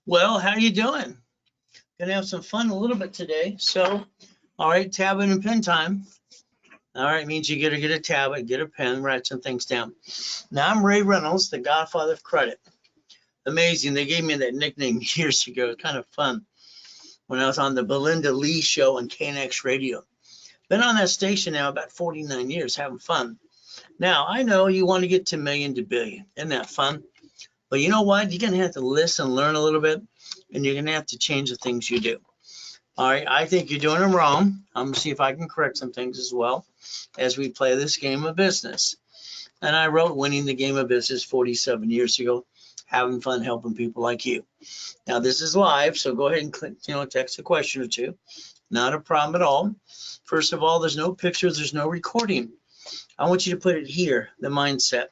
Well, how you doing? Gonna have some fun a little bit today. So, all right, tablet and pen time. All right, means you gotta get a tablet, get a pen, write some things down. Now, I'm Ray Reynolds, the godfather of credit. Amazing. They gave me that nickname years ago. Kind of fun when I was on the Belinda Lee show on KNX Radio. Been on that station now about 49 years, having fun. Now, I know you want to get to million to billion. Isn't that fun? But you know what? You're going to have to listen, learn a little bit, and you're going to have to change the things you do. All right, I think you're doing them wrong. I'm going to see if I can correct some things as well as we play this game of business. And I wrote Winning the Game of Business 47 years ago, having fun helping people like you. Now, this is live, so go ahead and click, text a question or two. Not a problem at all. First of all, there's no pictures, there's no recording. I want you to put it here, the mindset.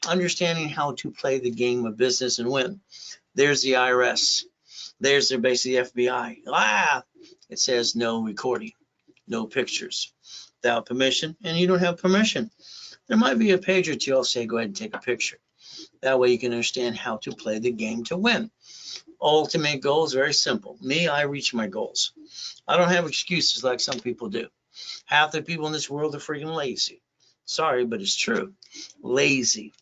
Understanding how to play the game of business and win. There's the IRS. There's their basically FBI. It says no recording, no pictures, without permission, and you don't have permission. There might be a page or two. I'll say go ahead and take a picture. That way you can understand how to play the game to win. Ultimate goal is very simple. Me, I reach my goals. I don't have excuses like some people do. Half the people in this world are freaking lazy. Sorry, but it's true. Lazy.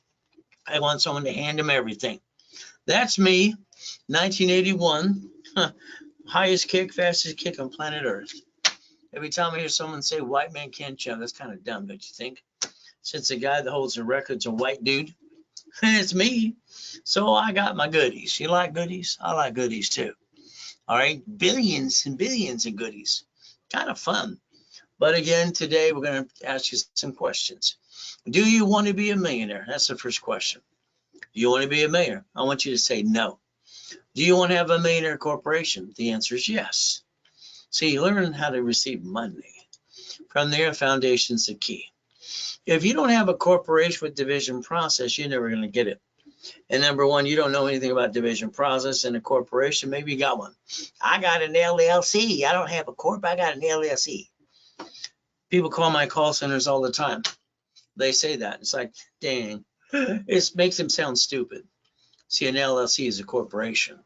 I want someone to hand them everything. That's me, 1981. Highest kick, fastest kick on planet Earth. Every time I hear someone say white man can't jump, that's kind of dumb, don't you think? Since the guy that holds the record's a white dude, it's me. So I got my goodies. You like goodies? I like goodies too. All right, billions and billions of goodies. Kind of fun. But again, today we're going to ask you some questions. Do you want to be a millionaire? That's the first question. Do you want to be a millionaire? I want you to say no. Do you want to have a millionaire corporation? The answer is yes. See, you learn how to receive money. From there, foundation's the key. If you don't have a corporation with division process, you're never going to get it. And number one, you don't know anything about division process in a corporation. Maybe you got one. I got an LLC. I don't have a corp. I got an LLC. People call my call centers all the time. They say that. It's like, dang, it makes them sound stupid. See, an LLC is a corporation.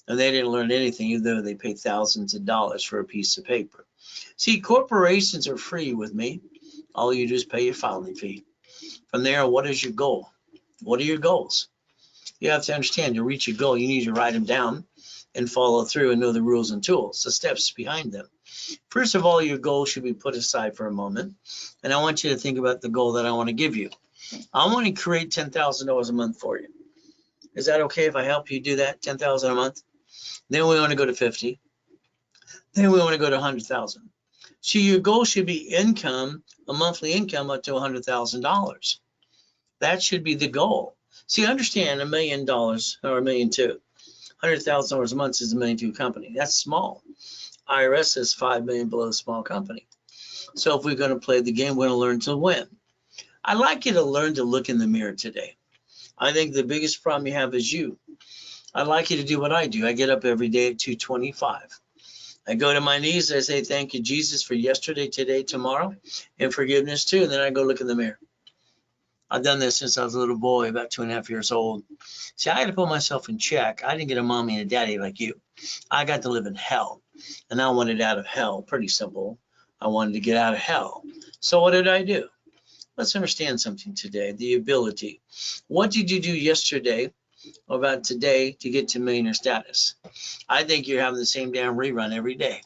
And they didn't learn anything, even though they pay thousands of dollars for a piece of paper. See, corporations are free with me. All you do is pay your filing fee. From there, what is your goal? What are your goals? You have to understand, to reach a goal, you need to write them down and follow through and know the rules and tools, the steps behind them. First of all, your goal should be put aside for a moment. And I want you to think about the goal that I want to give you. I want to create $10,000 a month for you. Is that okay if I help you do that, $10,000 a month? Then we want to go to 50. Then we want to go to 100,000. So your goal should be income, a monthly income up to $100,000. That should be the goal. See, understand $1 million or $1.2 million. $100,000 a month is $1.2 million company. That's small. IRS is $5 million below small company. So if we're going to play the game, we're going to learn to win. I'd like you to learn to look in the mirror today. I think the biggest problem you have is you. I'd like you to do what I do. I get up every day at 2:25. I go to my knees. I say, thank you, Jesus, for yesterday, today, tomorrow, and forgiveness too. And then I go look in the mirror. I've done this since I was a little boy, about 2.5 years old. See, I had to put myself in check. I didn't get a mommy and a daddy like you. I got to live in hell, and I wanted out of hell. Pretty simple. I wanted to get out of hell. So what did I do? Let's understand something today, the ability. What did you do yesterday about today to get to millionaire status? I think you're having the same damn rerun every day,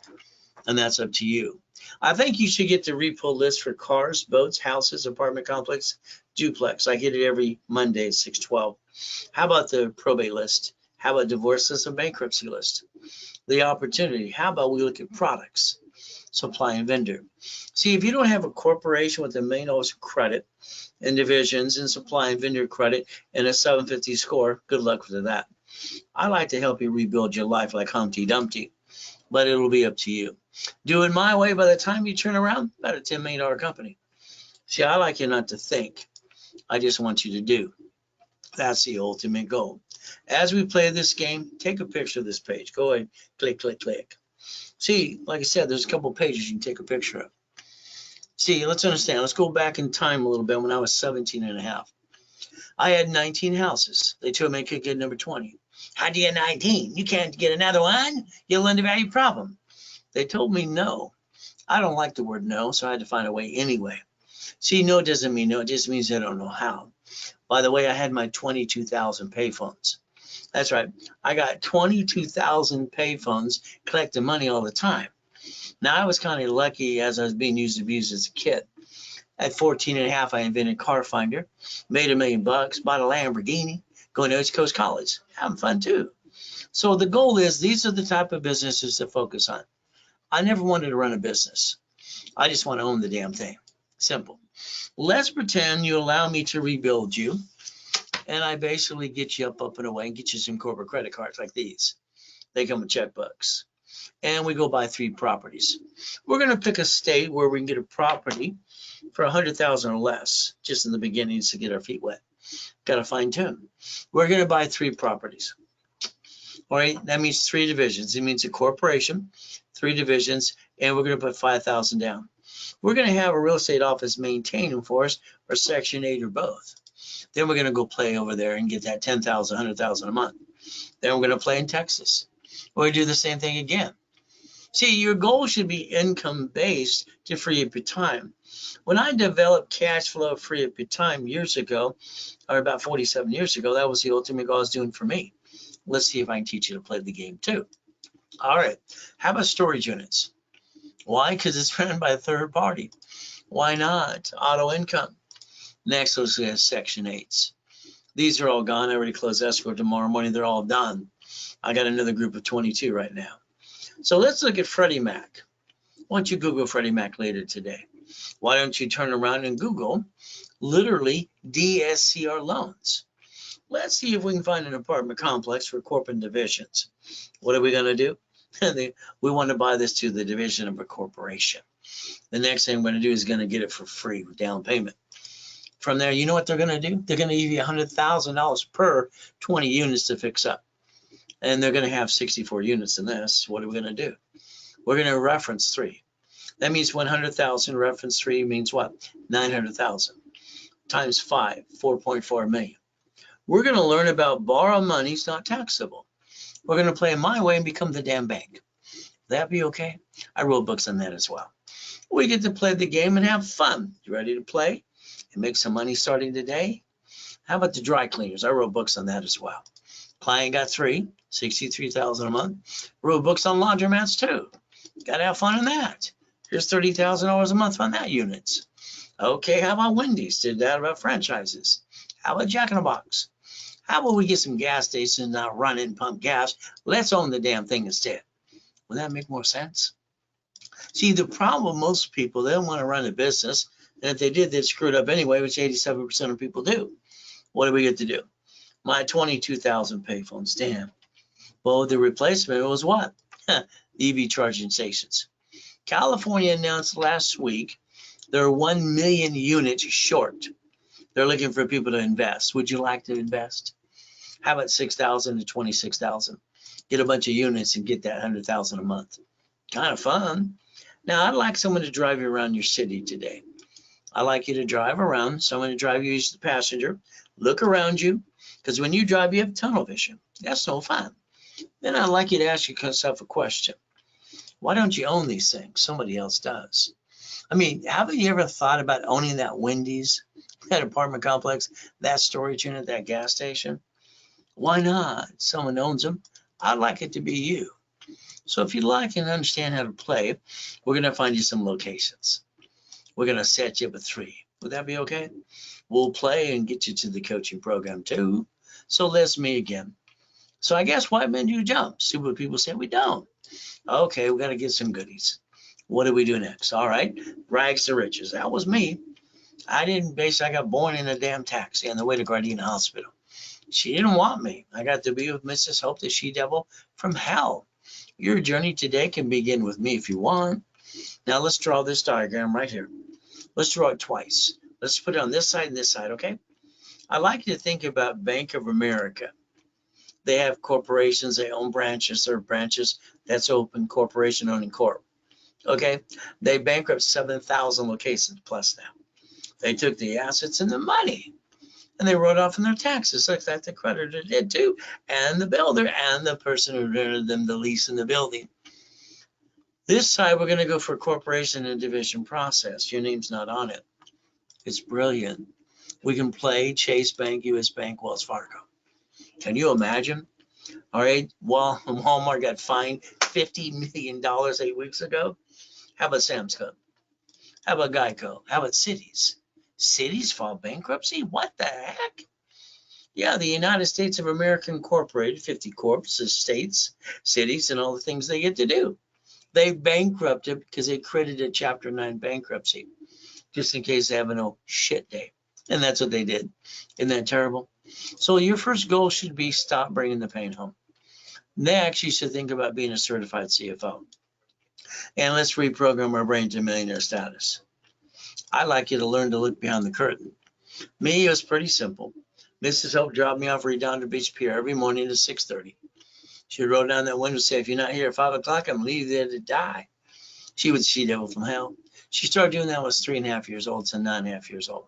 and that's up to you. I think you should get the repo list for cars, boats, houses, apartment complex, duplex. I get it every Monday at 6:12. How about the probate list? How about divorce list and bankruptcy list? The opportunity. How about we look at products, supply and vendor? See, if you don't have a corporation with $1 million of credit and divisions and supply and vendor credit and a 750 score, good luck with that. I like to help you rebuild your life like Humpty Dumpty, but it'll be up to you. Do it my way. By the time you turn around, about a $10 million company. See, I like you not to think. I just want you to do. That's the ultimate goal. As we play this game, take a picture of this page. Go ahead, click, click, click. See, like I said, there's a couple of pages you can take a picture of. See, let's understand. Let's go back in time a little bit when I was 17 and a half. I had 19 houses. They told me I could get number 20. How'd you get 19? You can't get another one. You'll undervalue problem. They told me no. I don't like the word no, so I had to find a way anyway. See, no doesn't mean no. It just means I don't know how. By the way, I had my 22,000 payphones. That's right. I got 22,000 payphones collecting money all the time. Now, I was kind of lucky as I was being used and abused as a kid. At 14 and a half, I invented Car Finder, made $1 million, bought a Lamborghini, going to East Coast College, having fun too. So the goal is these are the type of businesses to focus on. I never wanted to run a business. I just want to own the damn thing. Simple. Let's pretend you allow me to rebuild you, and I basically get you up and away and get you some corporate credit cards like these. They come with checkbooks. And we go buy 3 properties. We're going to pick a state where we can get a property for $100,000 or less, just in the beginning to get our feet wet. Got to fine tune. We're going to buy 3 properties. All right, that means 3 divisions. It means a corporation, 3 divisions, and we're going to put $5,000 down. We're going to have a real estate office maintain them for us, or Section 8 or both. Then we're going to go play over there and get that $10,000, $100,000 a month. Then we're going to play in Texas. We're going to do the same thing again. See, your goal should be income-based to free up your time. When I developed cash flow free up your time years ago, or about 47 years ago, that was the ultimate goal I was doing for me. Let's see if I can teach you to play the game too. All right. How about storage units? Why? Because it's run by a third party. Why not? Auto income. Next, let's look at Section 8s. These are all gone. I already closed escrow tomorrow morning. They're all done. I got another group of 22 right now. So let's look at Freddie Mac. Why don't you Google Freddie Mac later today? Why don't you turn around and Google literally DSCR loans? Let's see if we can find an apartment complex for corporate divisions. What are we going to do? We want to buy this to the division of a corporation. The next thing we're going to do is going to get it for free with down payment. From there, you know what they're going to do? They're going to give you $100,000 per 20 units to fix up. And they're going to have 64 units in this. What are we going to do? We're going to reference 3. That means 100,000 reference 3 means what? 900,000 times 5, 4.4 million. We're going to learn about borrow money's not taxable. We're going to play my way and become the damn bank. That be okay? I wrote books on that as well. We get to play the game and have fun. You ready to play and make some money starting today? How about the dry cleaners? I wrote books on that as well. Client got 3, 63,000 a month. Wrote books on laundromats too. Got to have fun in that. Here's $30,000 a month on that units. Okay, how about Wendy's? Did that about franchises. How about Jack in the Box? How about we get some gas stations, not run it and pump gas? Let's own the damn thing instead. Would that make more sense? See, the problem with most people, they don't want to run a business. And if they did, they'd screw it up anyway, which 87% of people do. What do we get to do? My 22,000 payphones, damn. Well, the replacement was what? EV charging stations. California announced last week they're 1 million units short. They're looking for people to invest. Would you like to invest? How about 6,000 to 26,000? Get a bunch of units and get that 100,000 a month. Kind of fun. Now, I'd like someone to drive you around your city today. I'd like you to drive around, someone to drive you as the passenger, look around you, because when you drive, you have tunnel vision. That's no fun. Then I'd like you to ask yourself a question. Why don't you own these things? Somebody else does. I mean, haven't you ever thought about owning that Wendy's, that apartment complex, that storage unit, that gas station? Why not? Someone owns them. I'd like it to be you. So if you like and understand how to play, we're going to find you some locations. We're going to set you up with 3. Would that be okay? We'll play and get you to the coaching program too. So let's meet again. So I guess white men do jump. Stupid people say we don't. Okay, we got to get some goodies. What do we do next? All right, rags to riches. That was me. I got born in a damn taxi on the way to Gardena Hospital. She didn't want me. I got to be with Mrs. Hope, the she-devil from hell. Your journey today can begin with me if you want. Now let's draw this diagram right here. Let's draw it twice. Let's put it on this side and this side, okay? I like you to think about Bank of America. They have corporations, they own branches, there are branches that's open, corporation owning corp. Okay, they bankrupt 7,000 locations plus now. They took the assets and the money and they wrote off in their taxes, like that the creditor did too, and the builder and the person who rented them the lease in the building. This side, we're going to go for corporation and division process. Your name's not on it. It's brilliant. We can play Chase Bank, US Bank, Wells Fargo. Can you imagine? All right, well, Walmart got fined $50 million 8 weeks ago. How about Sam's Club? How about Geico? How about cities? Cities file bankruptcy? What the heck? Yeah, the United States of America Incorporated, 50 corps, states, cities, and all the things they get to do. They bankrupted because they created a Chapter 9 bankruptcy, just in case they have a shit day. And that's what they did. Isn't that terrible? So your first goal should be stop bringing the pain home. Next, you should think about being a certified CFO. And let's reprogram our brain to millionaire status. I'd like you to learn to look behind the curtain. Me, it was pretty simple. Mrs. Hope dropped me off Redondo Beach Pier every morning at 6:30. She wrote down that window and said, if you're not here at 5 o'clock, I'm leaving there to die. She was the she-devil from hell. She started doing that when I was 3.5 years old to 9.5 years old.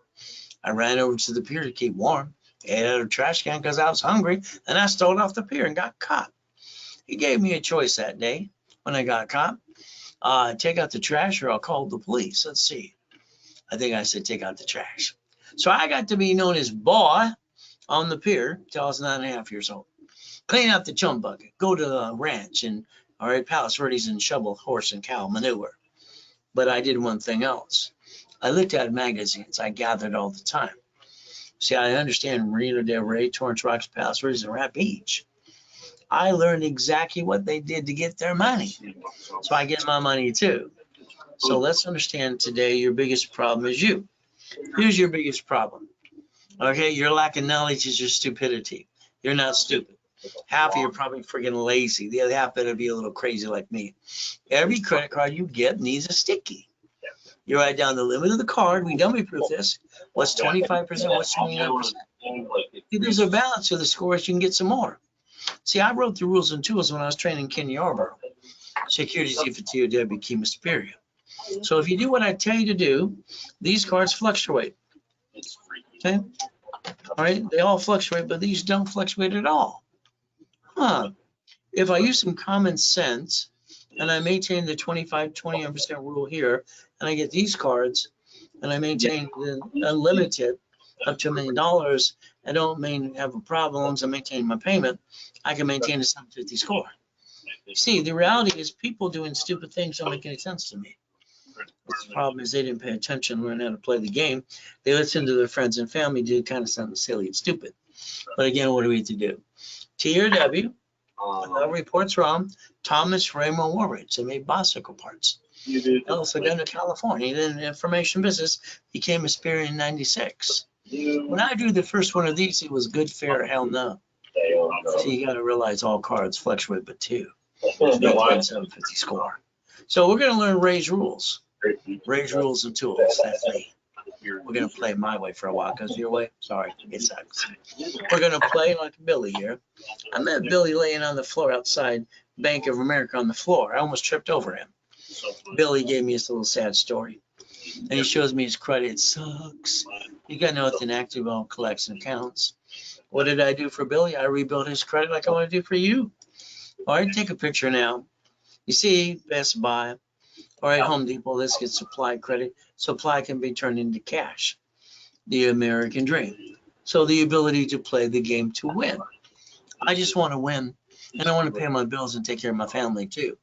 I ran over to the pier to keep warm, ate out of a trash can because I was hungry, and I stole off the pier and got caught. He gave me a choice that day when I got caught. Take out the trash or I'll call the police. Let's see. I think I said take out the trash. So I got to be known as boy on the pier till I was 9.5 years old. Clean out the chum bucket, go to the ranch and Palos Verdes and shovel horse and cow manure. But I did one thing else. I looked at magazines. I gathered all the time. See, I understand Marina Del Rey, Torrance Rocks, Palos Verdes, and Rat Beach. I learned exactly what they did to get their money. So I get my money too. So let's understand today your biggest problem is you. Here's your biggest problem. Okay, your lack of knowledge is your stupidity. You're not stupid. Half of you are probably freaking lazy. The other half better be a little crazy like me. Every credit card you get needs a sticky. You write down the limit of the card. We dummy proof this. What's 25%? What's 29%? If there's a balance to the scores, you can get some more. See, I wrote the rules and tools when I was training Ken Yarborough. Securities FTOW Key Superior. So if you do what I tell you to do, these cards fluctuate. Okay? All right, they all fluctuate, but these don't fluctuate at all. If I use some common sense and I maintain the 25-29% rule here, and I get these cards, and I maintain the unlimited up to $1 million, I don't have a problem. I maintain my payment. I can maintain a 750 score. See, the reality is people doing stupid things don't make any sense to me. The problem is they didn't pay attention, learn how to play the game. They listened to their friends and family do kind of something silly and stupid. But again, what do we have to do? T or W, reports wrong. Thomas Raymond Warridge, they made bicycle parts. Also down to California, he did an information business, became a spirit in 96. When I drew the first one of these, it was good, fair, hell no. So you got to realize all cards fluctuate but two. 750 score. So we're going to learn Ray's rules. Ray's rules and tools. That's me. We're going to play my way for a while because your way, sorry, it sucks. We're going to play like Billy here. I met Billy laying on the floor outside Bank of America on the floor. I almost tripped over him. Billy gave me this little sad story. And he shows me his credit. It sucks. You got nothing active on collection accounts. What did I do for Billy? I rebuilt his credit like I want to do for you. All right, take a picture now. You see Best Buy. All right, Home Depot, let's get supply credit. Supply can be turned into cash. The American dream. So the ability to play the game to win. I just want to win, and I want to pay my bills and take care of my family too.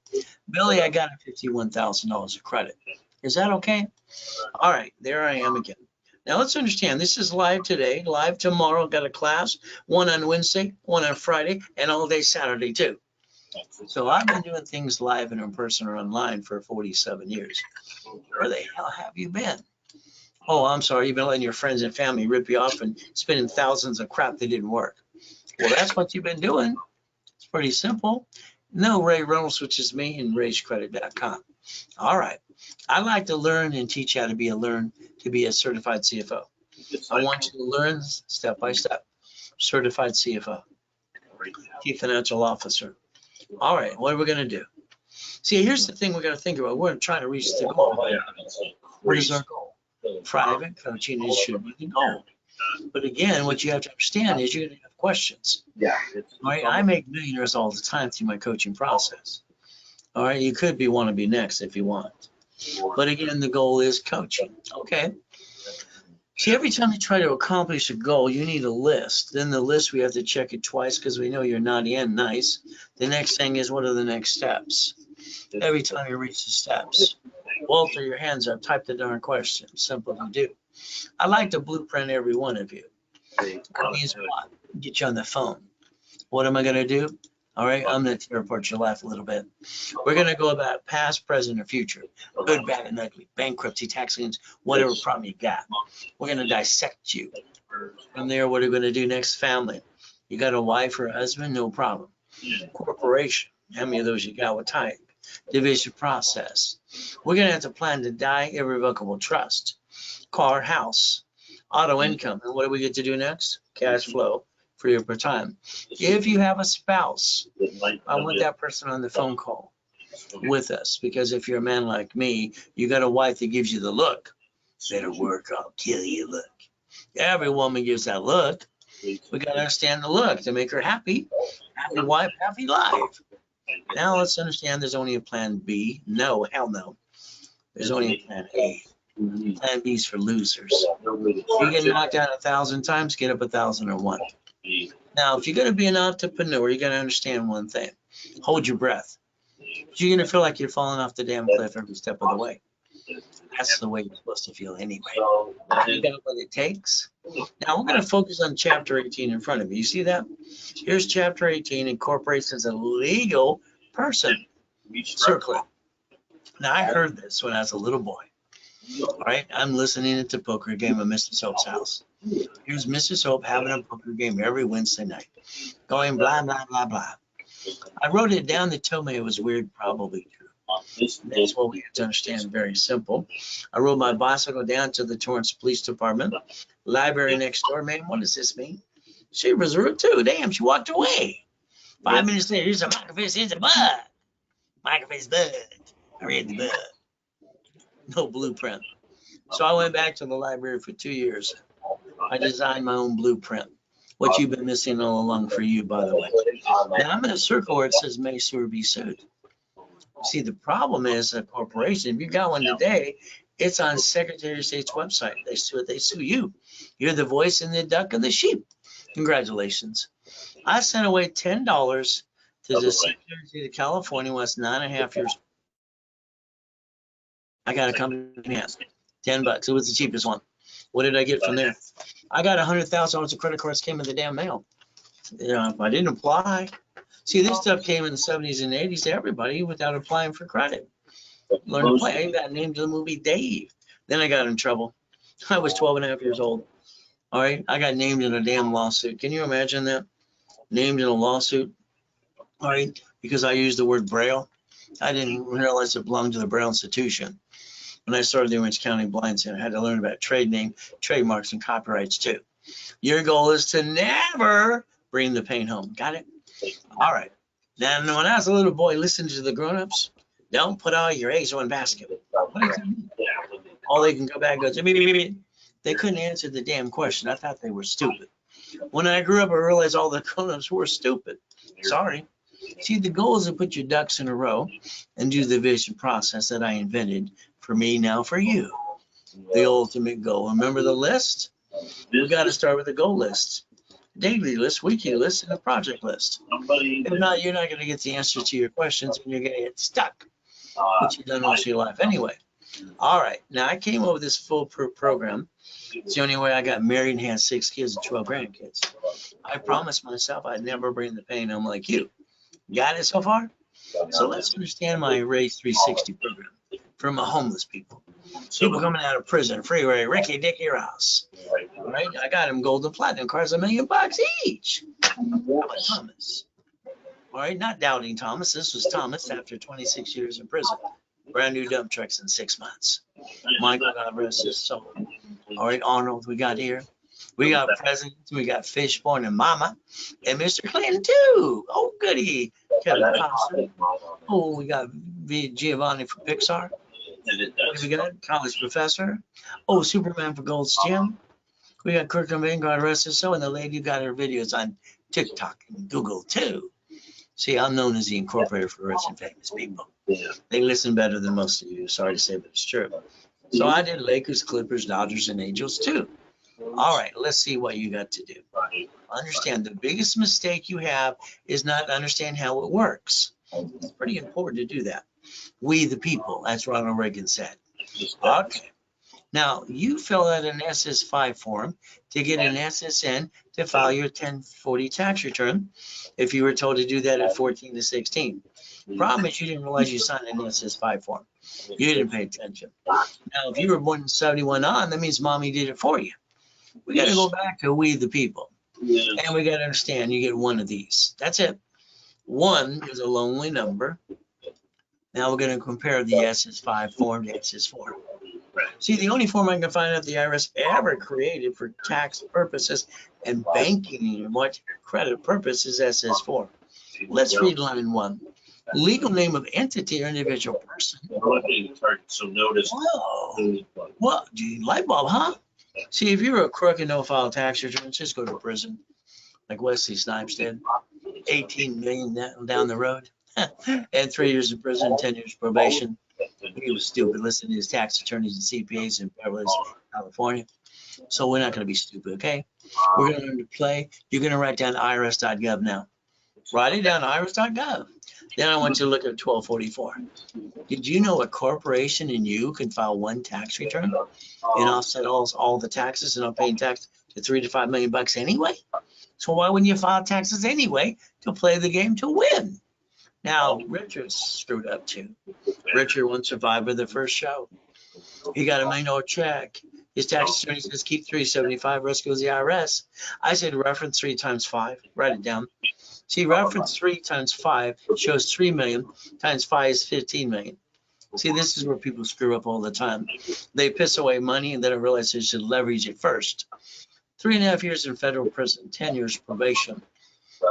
Billy, I got a $51,000 of credit. Is that okay? All right, there I am again. Now let's understand, this is live today, live tomorrow, got a class, one on Wednesday, one on Friday, and all day Saturday too. So I've been doing things live and in person or online for 47 years. Where the hell have you been? Oh, I'm sorry, you've been letting your friends and family rip you off and spending thousands of crap that didn't work. Well, that's what you've been doing. It's pretty simple. No, Ray Reynolds, which is me, and rayscredit.com. All right. I like to learn and teach how to be a certified CFO. I want you to learn step by step. Certified CFO, Chief Financial Officer. All right, what are we going to do? See, here's the thing we got to think about. We're trying to reach the goal. What is our goal? Private coaching is should be the goal. But again, what you have to understand is you're going to have questions. All right, I make millionaires all the time through my coaching process. All right, you could want to be next if you want. But again, the goal is coaching. Okay. See, every time you try to accomplish a goal, you need a list. Then the list, we have to check it twice because we know you're naughty and nice. The next thing is, what are the next steps? Every time you reach the steps, Walter, your hands up, type the darn question. Simple to do. I like to blueprint every one of you. That means what? Get you on the phone. What am I going to do? All right, I'm going to report your life a little bit. We're going to go about past, present, or future. Good, bad, and ugly. Bankruptcy, tax liens, whatever problem you got. We're going to dissect you. From there, what are we going to do next? Family. You got a wife or a husband? No problem. Corporation. How many of those you got? What type? Division process. We're going to have to plan to die, irrevocable trust. Car, house, auto income. And what do we get to do next? Cash flow. For your time. If you have a spouse, I want that person on the phone call with us, because if you're a man like me, you got a wife that gives you the look. Better work, I'll kill you look. Every woman gives that look. We got to understand the look to make her happy. Happy wife, happy life. Now let's understand there's only a plan B. No, hell no. There's only a plan A. Plan B is for losers. You get knocked out 1,000 times, get up 1,001. Now, if you're going to be an entrepreneur, you got to understand one thing. Hold your breath. You're going to feel like you're falling off the damn cliff every step of the way. That's the way you're supposed to feel anyway. You got what it takes. Now, we're going to focus on Chapter 18 in front of you. You see that? Here's Chapter 18, incorporates as a legal person. Circle it. Now, I heard this when I was a little boy. All right, I'm listening to poker game at Mrs. Hope's house. Here's Mrs. Hope having a poker game every Wednesday night, going blah, blah, blah, blah. I wrote it down. They told me it was weird, probably true. That's what we have to understand, very simple. I rode my bicycle down to the Torrance Police Department, library next door. Man, what does this mean? She was rude too. Damn, she walked away. 5 minutes later, here's a microfiche, here's a bud. Microfiche bud. I read the bud. No blueprint. So I went back to the library for 2 years. I designed my own blueprint, what you've been missing all along for you, by the way. Now I'm in a circle where it says may sue or be sued. See, the problem is a corporation. If you got one today, it's on Secretary of State's website. They sue you. You're the voice and the duck and the sheep. Congratulations. I sent away $10 to the Secretary of State of California when I was 9.5 years old. I got a company in $10. It was the cheapest one. What did I get from there? I got $100,000 of credit cards came in the damn mail. I didn't apply. See, this stuff came in the 70s and 80s to everybody without applying for credit. Learn to play. I got named in the movie Dave. Then I got in trouble. I was 12 and a half years old. All right. I got named in a damn lawsuit. Can you imagine that? Named in a lawsuit. All right. Because I used the word Braille. I didn't realize it belonged to the Braille Institution. When I started the Orange County Blind Center, I had to learn about trade name, trademarks, and copyrights too. Your goal is to never bring the pain home. Got it? All right. Now, when I was a little boy, listen to the grown-ups. Don't put all your eggs in one basket. What does that mean? All they can go back and go, beep. They couldn't answer the damn question. I thought they were stupid. When I grew up, I realized all the grown-ups were stupid. Sorry. See, the goal is to put your ducks in a row and do the vision process that I invented for me, now for you. The ultimate goal. Remember the list? We got to start with the goal list. Daily list, weekly list, and a project list. If not, you're not going to get the answer to your questions and you're going to get stuck, which you've done most of your life anyway. All right. Now, I came up with this foolproof program. It's the only way I got married and had 6 kids and 12 grandkids. I promised myself I'd never bring the pain home like you. Got it so far? So let's understand my Ray 360 program for my homeless people. People coming out of prison, freeway, Ricky Dicky Rouse. All right, I got them gold and platinum cars, $1 million each. How about Thomas? All right, not doubting Thomas. This was Thomas after 26 years in prison. Brand new dump trucks in 6 months. Michael, God rest his soul. All right, Arnold, we got here. We got presidents, we got Fishborn and Mama, and Mr. Clinton too. Oh, goody. Kevin Costner. Oh, we got Giovanni from Pixar. We got College Professor. Oh, Superman for Gold's Gym. We got Kurt Cobain, God rest his soul, and the lady who got her videos on TikTok and Google too. See, I'm known as the incorporator for rich and famous people. They listen better than most of you. Sorry to say, but it's true. So I did Lakers, Clippers, Dodgers, and Angels too. All right, let's see what you got to do. Understand the biggest mistake you have is not to understand how it works. It's pretty important to do that. We the people, as Ronald Reagan said. Okay. Now, you fill out an SS5 form to get an SSN to file your 1040 tax return if you were told to do that at 14 to 16. Problem is you didn't realize you signed an SS5 form. You didn't pay attention. Now, if you were born in 71 on, that means mommy did it for you. We got to go back to we the people. And we got to understand you get one of these. That's it. 1 is a lonely number. Now we're going to compare the SS5 form to SS4. See, the only form I can find out the IRS ever created for tax purposes and banking and what credit purposes is SS4. Let's read line 1. Legal name of entity or individual person. So notice. Whoa. What? Light bulb, huh? See, if you're a crook and don't file tax returns, just go to prison, like Wesley Snipes did. 18 million down the road, and 3 years in prison, 10 years probation. He was stupid. Listen to his tax attorneys and CPAs in Beverly Hills, California. So we're not going to be stupid, okay? We're going to learn to play. You're going to write down irs.gov now. Write it down, irs.gov. Then I want you to look at 1244. Did you know a corporation and you can file one tax return and offset all the taxes and not paying tax to $3 to $5 million anyway? So why wouldn't you file taxes anyway to play the game to win? Now, Richard's screwed up too. Richard won Survivor the first show. He got $1 million check. His tax attorney says keep 375, rest goes the IRS. I said reference 3 times 5. Write it down. See, reference 3 times 5 shows 3 million times 5 is 15 million. See, this is where people screw up all the time. They piss away money and they don't realize they should leverage it first. 3.5 years in federal prison, 10 years probation.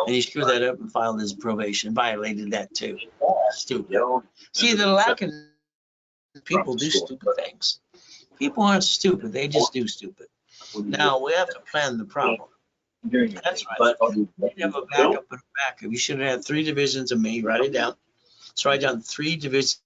And he screwed that up and filed his probation, violated that too. Stupid. See, the lack of people do stupid things. People aren't stupid, they just do stupid. Now, we have to plan the problem. That's right. You have a backup and a backup. You should have had 3 divisions of me. Write it down. So write down 3 divisions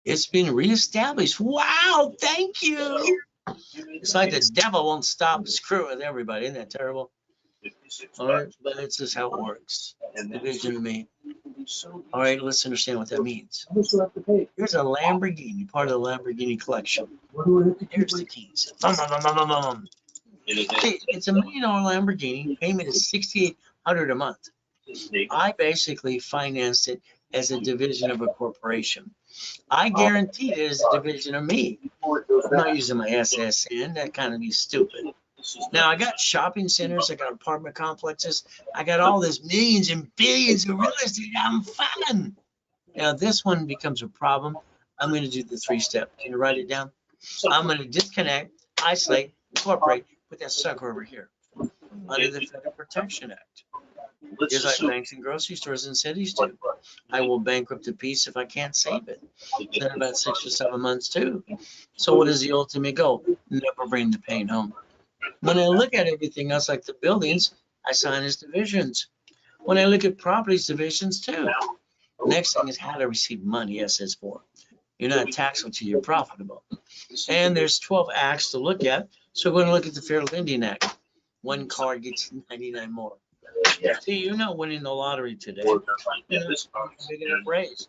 It's been reestablished. Wow, thank you. It's like the devil won't stop screwing with everybody. Isn't that terrible? All right, but it's just how it works. Division of me. All right, let's understand what that means. Here's a Lamborghini, part of the Lamborghini collection. Here's the keys. Hey, it's $1 million Lamborghini. Payment is $6,800 a month. I basically financed it as a division of a corporation. I guarantee it is a division of me. I'm not using my SSN. That kind of be stupid. Now I got shopping centers, I got apartment complexes, I got all this millions and billions of real estate. I'm fun. Now this one becomes a problem. I'm going to do the 3-step. Can you write it down? I'm going to disconnect, isolate, incorporate, put that sucker over here under the Federal Protection Act. Just like banks and grocery stores and cities do. I will bankrupt a piece if I can't save it. Then about 6 or 7 months too. So what is the ultimate goal? Never bring the pain home. When I look at everything else, like the buildings, I sign as divisions. When I look at properties, divisions too. Next thing is how to receive money, SS4. You're not taxed until you're profitable. And there's 12 acts to look at. So we're going to look at the Fair Lending Act. One card gets 99 more. See, you're not winning the lottery today. You're not big enough raise.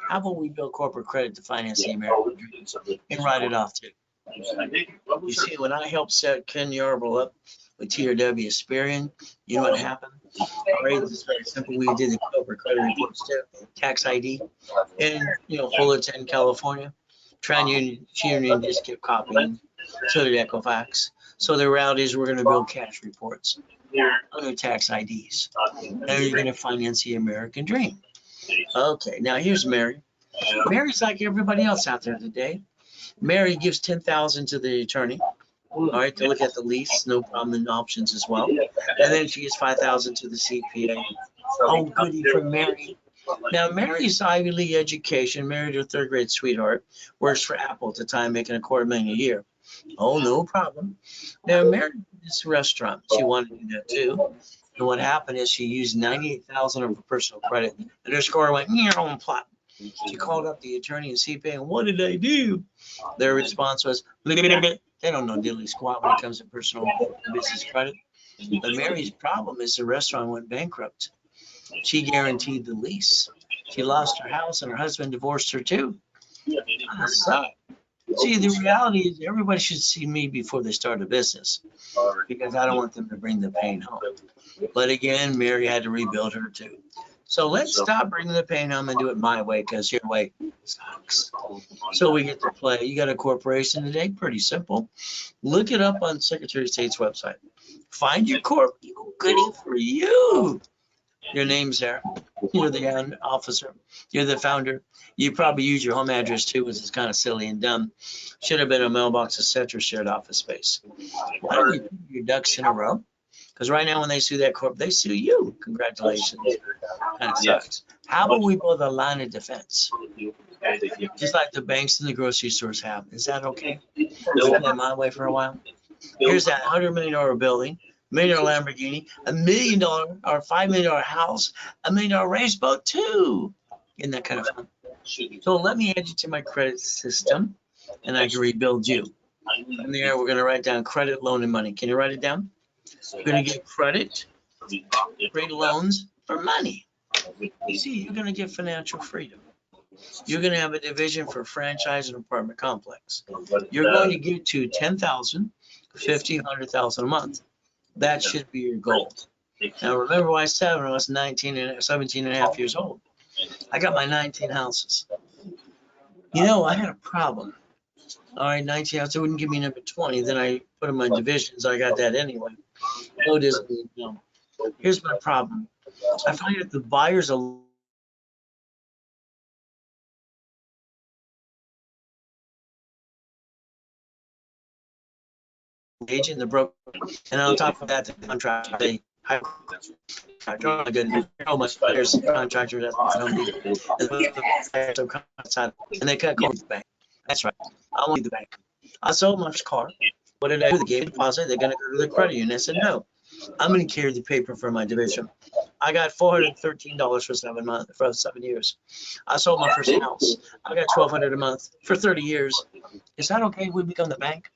How about we build corporate credit to finance the American dream and write it off too? You see, when I helped set Ken Yarborough up with TRW Asperian, you know what happened? All right, this is very simple. We did the corporate credit reports too, tax ID, and Fullerton, California. TransUnion just kept copying, so did Equifax. So the reality is we're going to build cash reports under tax IDs, and you're going to finance the American dream. Okay, now here's Mary. Mary's like everybody else out there today. Mary gives $10,000 to the attorney, all right, to look at the lease, no problem in options as well. And then she gives $5,000 to the CPA. Oh, goody for Mary. Now, Mary's Ivy League education, married her 3rd grade sweetheart, works for Apple at the time, making $250,000 a year. Oh, no problem. Now, Mary did this restaurant. She wanted to do that too. And what happened is she used $98,000 of her personal credit, and her score went on plot. She called up the attorney and CPA, and what did they do? Their response was, they don't know diddly squat when it comes to personal business credit. But Mary's problem is the restaurant went bankrupt. She guaranteed the lease. She lost her house, and her husband divorced her too. So, see, the reality is everybody should see me before they start a business because I don't want them to bring the pain home. But again, Mary had to rebuild her too. So let's stop bringing the pain home and do it my way because your way sucks. So we get to play. You got a corporation today? Pretty simple. Look it up on Secretary of State's website. Find your corp. Goody for you. Your name's there. You're the officer. You're the founder. You probably use your home address too, which is kind of silly and dumb. Should have been a mailbox, etc., shared office space. Why don't you put your ducks in a row? Because right now when they sue that corp, they sue you. Congratulations. Kind of sucks. How about we build a line of defense? Just like the banks and the grocery stores have. Is that okay? We'll play my way for a while. Here's that $100 million building, $1 million Lamborghini, $1 million or $5 million house, $1 million race boat too. Isn't that kind of fun? So let me add you to my credit system and I can rebuild you. From there, we're going to write down credit, loan, and money. Can you write it down? We're going to get credit, great loans for money. You see, you're going to get financial freedom. You're going to have a division for franchise and apartment complex. You're going to get to $10,000, $50,000, $100,000 a month. That should be your goal. Now, remember what I said when I was 17 and a half years old. I got my 19 houses. I had a problem. All right, 19 houses, it wouldn't give me number 20. Then I put in my divisions. I got that anyway. No, it isn't. No. Here's my problem. I find that the buyers are agent, the broker, and on top of that, the contractor, they hire a good much better contractor and they cut corners the bank. That's right. I want the bank. I sold my car. What did I do? They gave me a deposit. They're going to go to the credit union. I said, no, I'm going to carry the paper for my division. I got $413 for 7 years. I sold my first house. I got $1,200 a month for 30 years. Is that okay if we become the bank?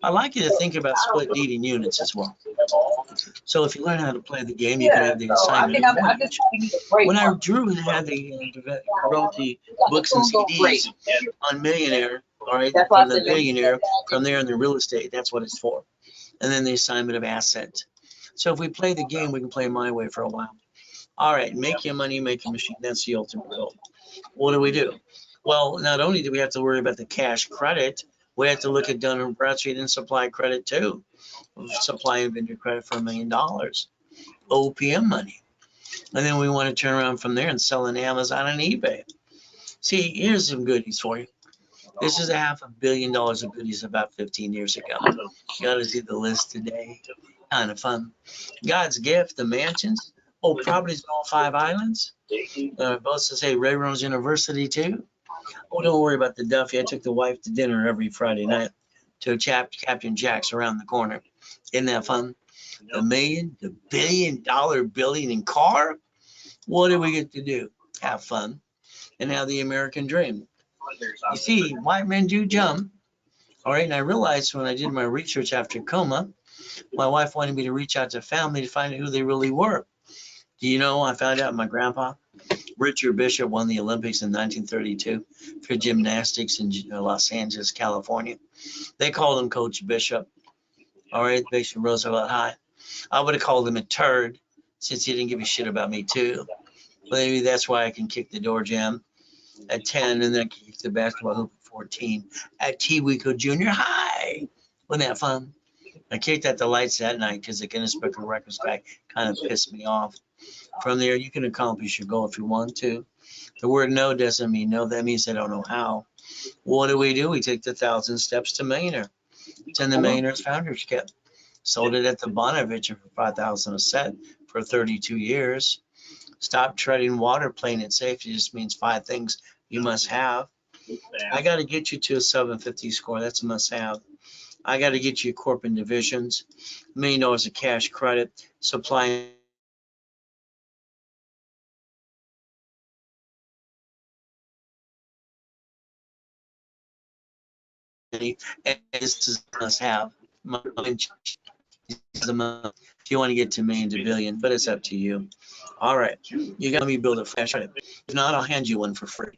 I'd like you to think about split deeding units as well. So if you learn how to play the game, you can have the assignment of mortgage. When I drew and had wrote the books and CDs on Millionaire, all right, from the billionaire, from there in the real estate, that's what it's for. And then the assignment of assets. So if we play the game, we can play my way for a while. All right, make your money, make your machine. That's the ultimate goal. What do? Well, not only do we have to worry about the cash credit, we have to look at Dun & Bradstreet and supply credit too. Supply and vendor credit for $1 million. OPM money. And then we want to turn around from there and sell on Amazon and eBay. See, here's some goodies for you. This is $500 million of goodies about 15 years ago. You got to see the list today. Kind of fun. God's gift, the mansions. Oh, properties in all 5 islands. Both to say Ray Reynolds University too. Oh, don't worry about the Duffy. I took the wife to dinner every Friday night to Captain Jack's around the corner. Isn't that fun? The $1 billion building and car. What do we get to do? Have fun and have the American dream. You see, white men do jump. All right, and I realized when I did my research after coma, my wife wanted me to reach out to family to find out who they really were. Do you know, I found out my grandpa, Richard Bishop, won the Olympics in 1932 for gymnastics in Los Angeles, California. They called him Coach Bishop. All right, Bishop Roosevelt High. I would have called him a turd since he didn't give a shit about me too. But maybe that's why I can kick the door jam at 10 and then kick the basketball hoop at 14 at Tewico Junior High. Wasn't that fun? I kicked at the lights that night because the Guinness Book of Records guy kind of pissed me off. From there, you can accomplish your goal if you want to. The word no doesn't mean no. That means I don't know how. What do? We take the 1,000 steps to millionaire. It's in the Millionaire's Founders Kit. Sold it at the Bonaventure for $5,000 a set for 32 years. Stop treading water, playing it safe. It just means 5 things you must have. I got to get you to a 750 score. That's a must have. I got to get you corporate divisions, $1 million of cash credit, supply and this is a must have. If you want to get to $1 million to $1 billion, but it's up to you. All right, you got me build a flash credit. If not, I'll hand you one for free.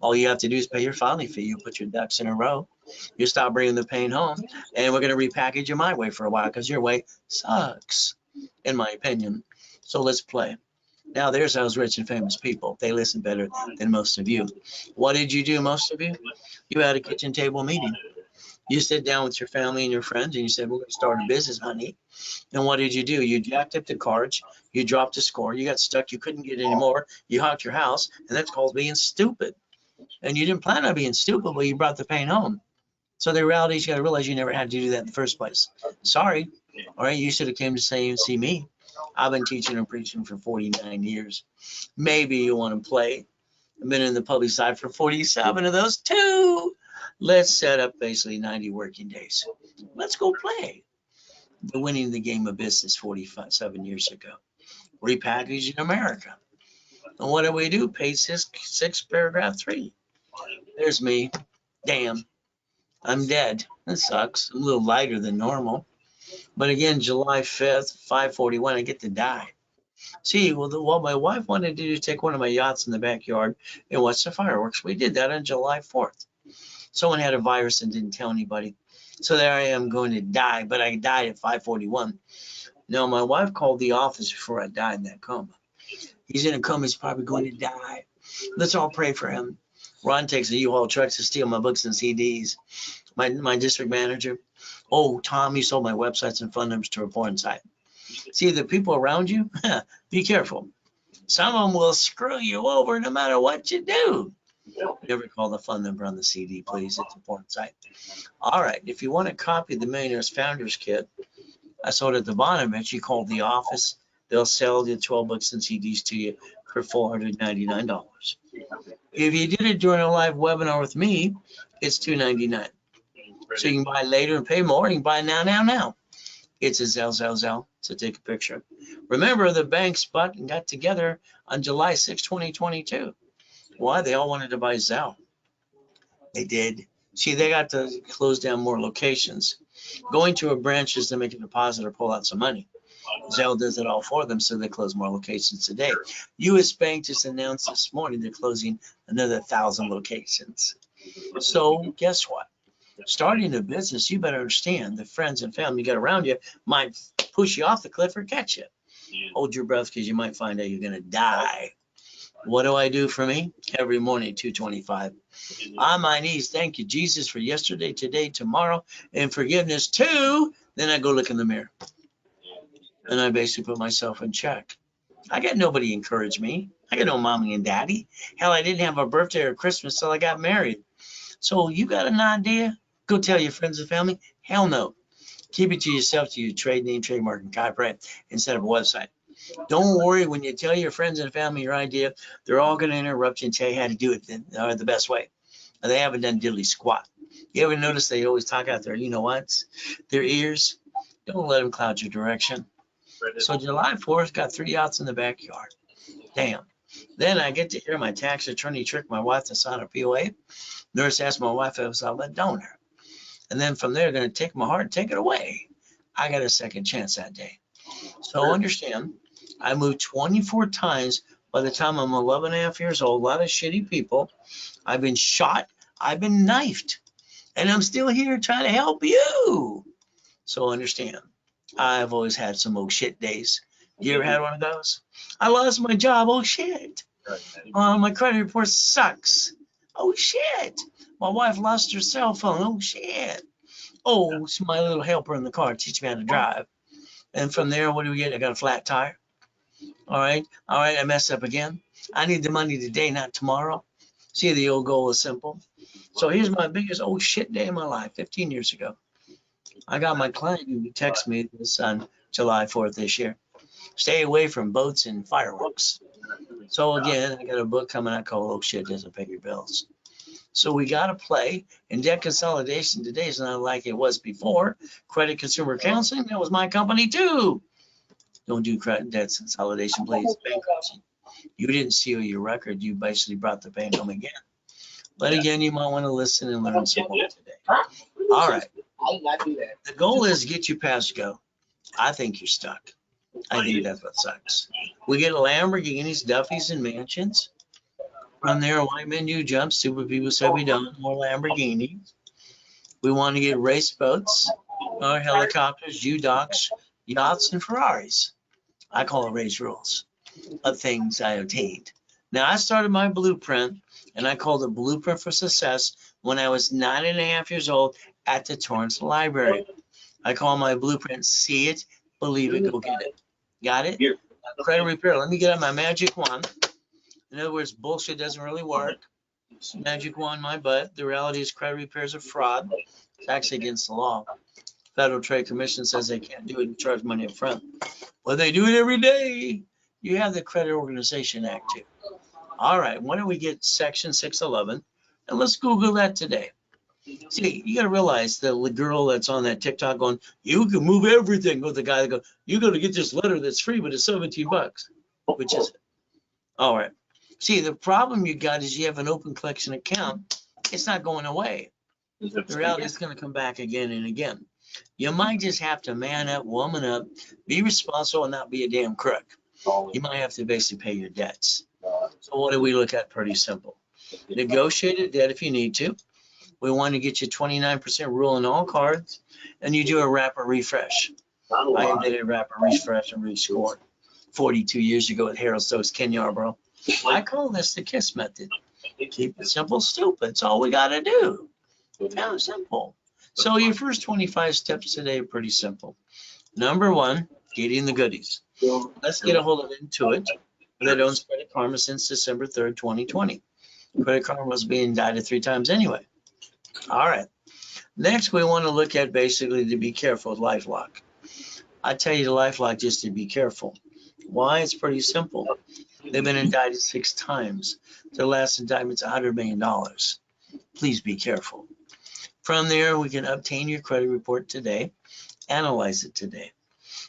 All you have to do is pay your filing fee. You put your ducks in a row. You stop bringing the pain home, and we're going to repackage you my way for a while because your way sucks, in my opinion. So let's play. Now, there's those rich and famous people. They listen better than most of you. What did you do, most of you? You had a kitchen table meeting. You sit down with your family and your friends, and you said, we're going to start a business, honey. And what did you do? You jacked up the cards. You dropped the score. You got stuck. You couldn't get any more. You honked your house, and that's called being stupid. And you didn't plan on being stupid, but you brought the pain home. So the reality is you got to realize you never had to do that in the first place. Sorry. All right, you should have came to see me. I've been teaching and preaching for 49 years. Maybe you want to play. I've been in the public side for 47 of those too. Let's set up basically 90 working days. Let's go play. The winning the game of business 47 years ago. Repackaging America. And what do? Page 6, paragraph 3. There's me. Damn. I'm dead. That sucks. I'm a little lighter than normal. But again, July 5th, 5:41, I get to die. See, what my wife wanted to do is take one of my yachts in the backyard and watch the fireworks. We did that on July 4th. Someone had a virus and didn't tell anybody. So there I am going to die, but I died at 5:41. No, my wife called the office before I died in that coma. He's in a coma. He's probably going to die. Let's all pray for him. Ron takes a U-Haul truck to steal my books and CDs. My district manager. Oh, Tom, you sold my websites and phone numbers to a porn site. See, the people around you, be careful. Some of them will screw you over no matter what you do. Never call the phone number on the CD, please. It's a porn site. All right. If you want a copy of the Millionaire's Founders Kit, I sold it at the Bonaventure. You call the office. They'll sell the 12 books and CDs to you for $499. If you did it during a live webinar with me, it's $299. So you can buy later and pay more. You can buy now. It's a Zell. So take a picture. Remember, the banks got together on July 6, 2022. Why? They all wanted to buy Zell. They did. See, they got to close down more locations. Going to a branch just to make a deposit or pull out some money. Zelle does it all for them, so they close more locations today. U.S. Bank just announced this morning they're closing another 1,000 locations. So guess what? Starting a business, you better understand the friends and family you got around you might push you off the cliff or catch you. Hold your breath because you might find out you're going to die. What do I do for me? Every morning, 2:25. On my knees, thank you, Jesus, for yesterday, today, tomorrow, and forgiveness too. Then I go look in the mirror. And I basically put myself in check. I got nobody encourage me. I got no mommy and daddy. Hell, I didn't have a birthday or Christmas till I got married. So you got an idea? Go tell your friends and family? Hell no. Keep it to yourself to your trade name, trademark, and copyright instead of a website. Don't worry when you tell your friends and family your idea, they're all going to interrupt you and tell you how to do it the best way. They haven't done diddly squat. You ever notice they always talk out there, you know what? Their ears, don't let them cloud your direction. So July 4th, got 3 outs in the backyard. Damn. Then I get to hear my tax attorney trick my wife to sign a POA. Nurse asked my wife if I was a donor. And then from there, going to take my heart and take it away. I got a second chance that day. So understand, I moved 24 times by the time I'm 11 and a half years old. A lot of shitty people. I've been shot. I've been knifed. And I'm still here trying to help you. So understand, I've always had some oh shit days. You ever had one of those? I lost my job. Oh shit. My credit report sucks. Oh shit. My wife lost her cell phone. Oh shit. Oh, it's my little helper in the car teach me how to drive. And from there, what do we get? I got a flat tire. All right. I messed up again. I need the money today, not tomorrow. See, the old goal is simple. So here's my biggest oh shit day of my life, 15 years ago. I got my client who texted me this on July 4th this year. Stay away from boats and fireworks. So again, I got a book coming out called Oh Shit Doesn't Pay Your Bills. So we got to play, and debt consolidation today is not like it was before. Credit Consumer Counseling, that was my company too. Don't do credit debt consolidation, please. Bankruptcy. You didn't seal your record. You basically brought the pain home again. But again, you might want to listen and learn some more today. All right. The goal is to get you past go. I think you're stuck. I think that's what sucks. We get Lamborghinis, Duffys, and mansions. From there, white men do jump. Stupid people say we don't. More Lamborghinis. We want to get race boats, or helicopters, U-Docks, yachts, and Ferraris. I call it race rules of things I obtained. Now, I started my blueprint, and I called it Blueprint for Success when I was 9.5 years old at the Torrance Library. I call my blueprint See It, Believe It, Go Get It. Got it? Credit repair. Let me get out my magic wand. In other words, bullshit doesn't really work. Magic wand, my butt. The reality is credit repair is a fraud. It's actually against the law. Federal Trade Commission says they can't do it and charge money up front. Well, they do it every day. You have the Credit Organization Act too. All right, why don't we get Section 611? And let's Google that today. See, you got to realize the girl that's on that TikTok going, you can move everything. With the guy that goes, you got to get this letter that's free, but it's $17. Which is it? All right. See, the problem you got is you have an open collection account. It's not going away. The reality is going to come back again and again. You might just have to man up, woman up, be responsible, and not be a damn crook. You might have to basically pay your debts. So what do we look at? Pretty simple. Negotiate a debt if you need to. We want to get you 29% rule on all cards, and you do a wrapper refresh. I did a wrapper refresh and rescored 42 years ago at Harold Stokes, Ken Yarborough. I call this the KISS method. Keep it simple, stupid. It's all we got to do. Kind simple. So your first 25 steps today are pretty simple. Number one, getting the goodies. Let's get a hold of Intuit. That owns Credit Karma since December 3rd, 2020. Credit Karma was being indicted 3 times anyway. All right. Next, we want to look at basically to be careful with LifeLock. I tell you to LifeLock just to be careful. Why? It's pretty simple. They've been indicted 6 times. Their last indictment's $100 million. Please be careful. From there, we can obtain your credit report today. Analyze it today.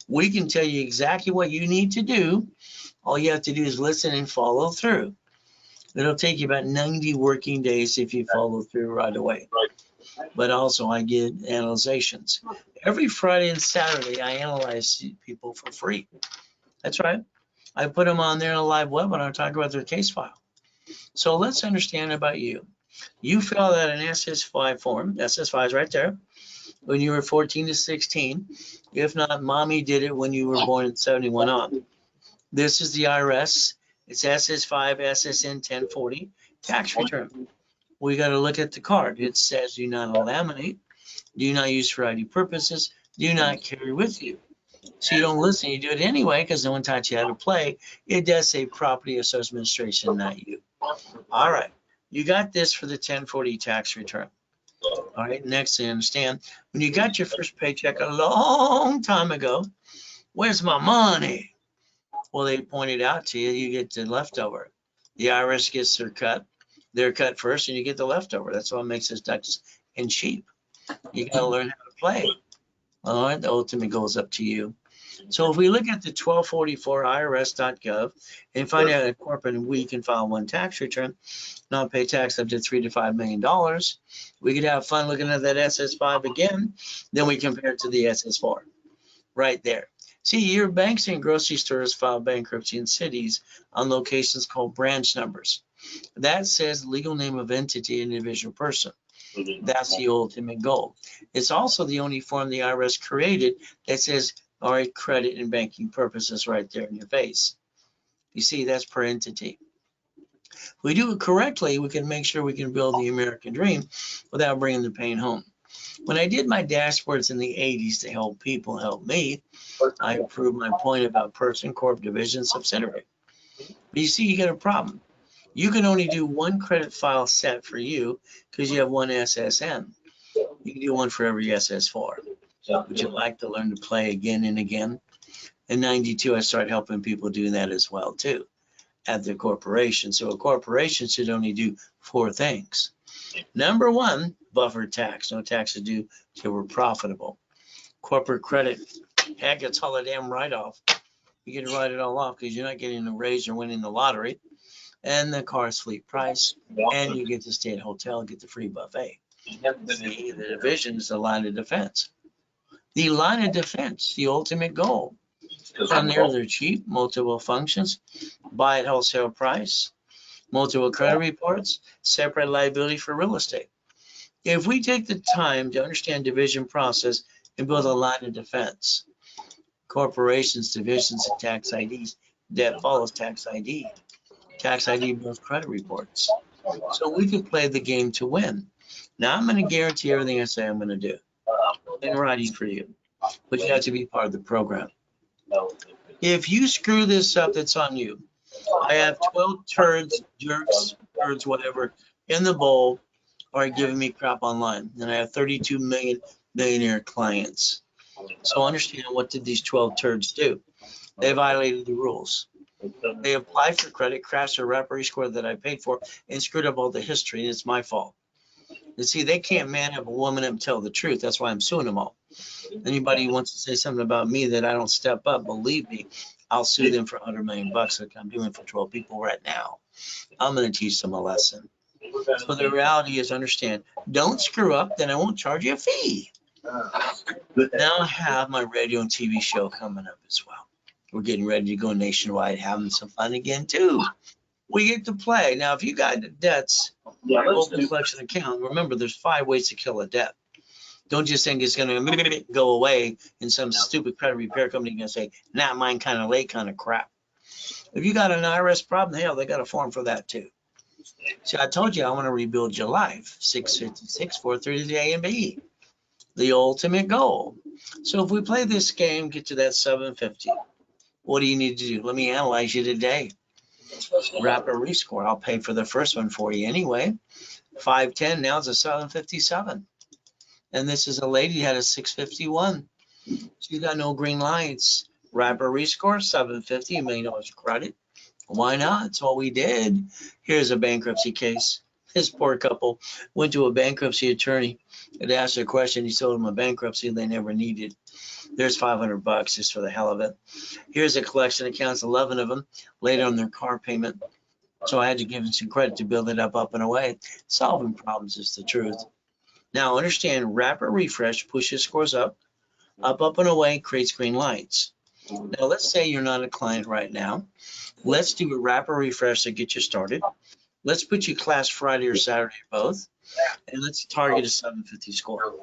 We can tell you exactly what you need to do. All you have to do is listen and follow through. It'll take you about 90 working days if you follow through right away. But also I get analyzations. Every Friday and Saturday, I analyze people for free. That's right. I put them on there in a live webinar, talk about their case file. So let's understand about you. You filled out an SS5 form. SS5 is right there. When you were 14 to 16. If not, mommy did it when you were born in 71 on. This is the IRS. It's SS5, SSN 1040, tax return. We got to look at the card. It says do not laminate, do not use for ID purposes, do not carry with you. So you don't listen, you do it anyway because no one taught you how to play. It does say Property Assessment Administration, not you. All right, you got this for the 1040 tax return. All right, next thing, understand, when you got your first paycheck a long time ago, where's my money? Well, they pointed out to you, you get the leftover. The IRS gets their cut first, and you get the leftover. That's what makes this ducks and sheep. You got to learn how to play. All right, the ultimate goal is up to you. So if we look at the 1244 IRS.gov and find out a corporate we can file one tax return, not pay tax up to $3 to $5 million, we could have fun looking at that SS5 again. Then we compare it to the SS4 right there. See, your banks and grocery stores file bankruptcy in cities on locations called branch numbers. That says legal name of entity and individual person. That's the ultimate goal. It's also the only form the IRS created that says, all right, credit and banking purposes right there in your face. You see, that's per entity. If we do it correctly, we can make sure we can build the American dream without bringing the pain home. When I did my dashboards in the 80s to help people help me, I proved my point about person, corp, division, subsidiary. But you see, you got a problem. You can only do one credit file set for you because you have one SSN. You can do one for every SS4. Would you like to learn to play again and again? In 92, I started helping people do that as well, too, at the corporation. So a corporation should only do 4 things. Number 1, buffer tax. No taxes due till we're profitable. Corporate credit. Heck, it's all a damn write-off. You get to write it all off because you're not getting a raise or winning the lottery. And the car's fleet price. And you get to stay at a hotel and get the free buffet. See, the division is the line of defense. The line of defense, the ultimate goal. From there, they're cheap, multiple functions, buy at wholesale price, multiple credit reports, separate liability for real estate. If we take the time to understand division process and build a line of defense, corporations, divisions, and tax IDs, debt follows tax ID. Tax ID builds credit reports. So we can play the game to win. Now I'm going to guarantee everything I say I'm going to do in writing for you, but you have to be part of the program. If you screw this up, it's on you. I have 12 turds, jerks, turds, whatever, in the bowl are giving me crap online. And I have 32 million millionaire clients. So understand, what did these 12 turds do? They violated the rules. They applied for credit, crashed a rapper score that I paid for, and screwed up all the history, and it's my fault. You see, they can't man up a woman up and tell the truth. That's why I'm suing them all. Anybody who wants to say something about me that I don't step up, believe me, I'll sue them for $100 million like I'm doing for 12 people right now. I'm going to teach them a lesson. So the reality is, understand, don't screw up, then I won't charge you a fee. Now I have my radio and TV show coming up as well. We're getting ready to go nationwide, having some fun again too. We get to play. Now, if you got debts, open collection account, remember there's 5 ways to kill a debt. Don't just think it's going to go away and some stupid credit repair company going to say, nah, mine kind of late kind of crap. If you got an IRS problem, hell, they got a form for that too. See, I told you I want to rebuild your life. 656, 433 A and B. The ultimate goal. So if we play this game, get to that 750, what do you need to do? Let me analyze you today. Rapid rescore. I'll pay for the first one for you anyway. 510, now it's a 757. And this is a lady who had a 651. She's got no green lights. Rapid rescore, 750, $1 million credit. Why not? It's what we did. Here's a bankruptcy case. This poor couple went to a bankruptcy attorney and asked a question. He told them a bankruptcy they never needed. There's $500 just for the hell of it. Here's a collection accounts, 11 of them, laid on their car payment. So I had to give them some credit to build it up and away. Solving problems is the truth. Now understand, rapid refresh pushes scores up, and away, creates green lights. Now let's say you're not a client right now. Let's do a rapid refresh to get you started. Let's put you class Friday or Saturday both, and let's target a 750 score.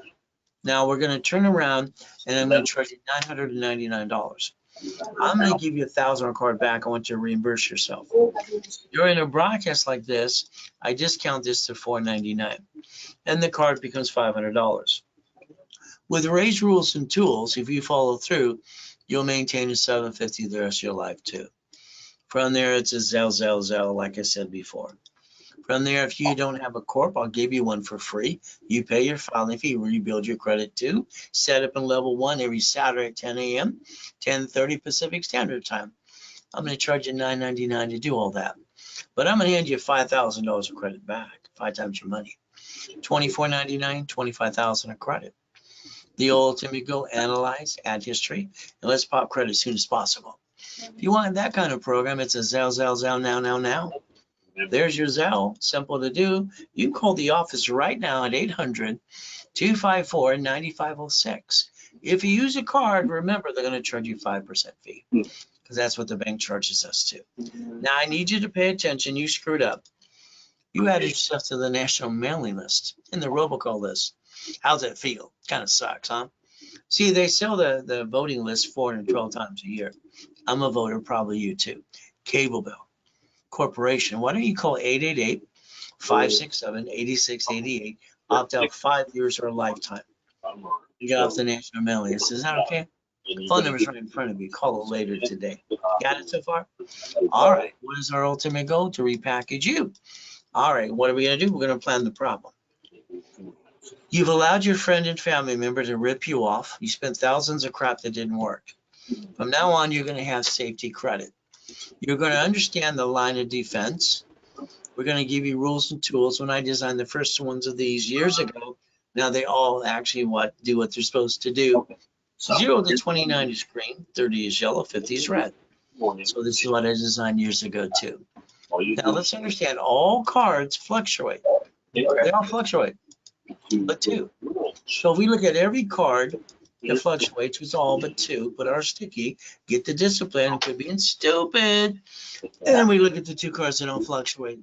Now we're going to turn around and I'm going to charge you $999. I'm going to give you $1,000 card back. I want you to reimburse yourself. During a broadcast like this, I discount this to $499, and the card becomes $500. With Ray's rules and tools, if you follow through, you'll maintain a 750 the rest of your life too. From there, it's a Zell, like I said before. From there, if you don't have a corp, I'll give you one for free. You pay your filing fee, rebuild your credit too. Set up in level 1 every Saturday at 10 a.m., 10:30 Pacific Standard Time. I'm going to charge you $999 to do all that. But I'm going to hand you $5,000 of credit back, 5 times your money. $24.99, $25,000 of credit. The ultimate goal, analyze, add history, and let's pop credit as soon as possible. If you want that kind of program, it's a Zell, now. There's your Zell, simple to do. You can call the office right now at 800-254-9506. If you use a card, remember they're going to charge you 5% fee because that's what the bank charges us to. Now I need you to pay attention. You screwed up. You added yourself to the national mailing list and the robocall list. How's that feel? Kind of sucks, huh? See, they sell the voting list 412 times a year. I'm a voter, probably you too. Cable bill, corporation. Why don't you call 888-567-8688? Opt out 5 years or a lifetime. You get off the national mailing list. Is that okay? Phone number's right in front of you. Call it later today. Got it so far? All right. What is our ultimate goal? To repackage you. All right. What are we going to do? We're going to plan the problem. You've allowed your friend and family member to rip you off. You spent thousands of crap that didn't work. From now on, you're going to have safety credit. You're going to understand the line of defense. We're going to give you rules and tools. When I designed the first ones of these years ago, now they all actually do what they're supposed to do. 0 to 29 is green, 30 is yellow, 50 is red. So this is what I designed years ago too. Now let's understand all cards fluctuate. They all fluctuate, but 2. So if we look at every card, it fluctuates with all but 2, but are sticky. Get the discipline, quit being stupid. And we look at the 2 cards that don't fluctuate.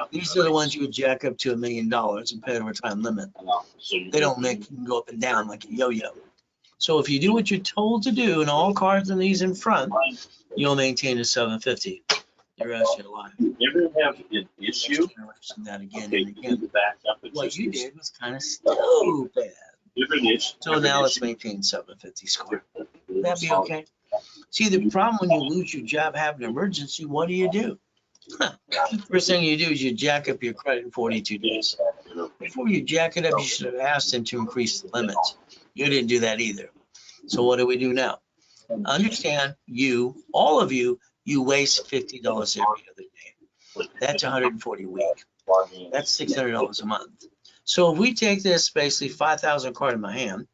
These are the ones you would jack up to $1 million and pay over time limit. They don't go up and down like a yo-yo. So if you do what you're told to do and all cards and these in front, you'll maintain a 750 the rest of your life. You ever have an issue? That again and again. What you did was kind of stupid. So now let's maintain 750 score. Would that be okay? See, the problem when you lose your job, have an emergency, what do? First thing you do is you jack up your credit in 42 days. Before you jack it up, you should have asked them to increase the limits. You didn't do that either. So what do we do now? Understand, all of you waste $50 every other day. That's 140 a week. That's $600 a month. So if we take this basically 5,000 card in my hand,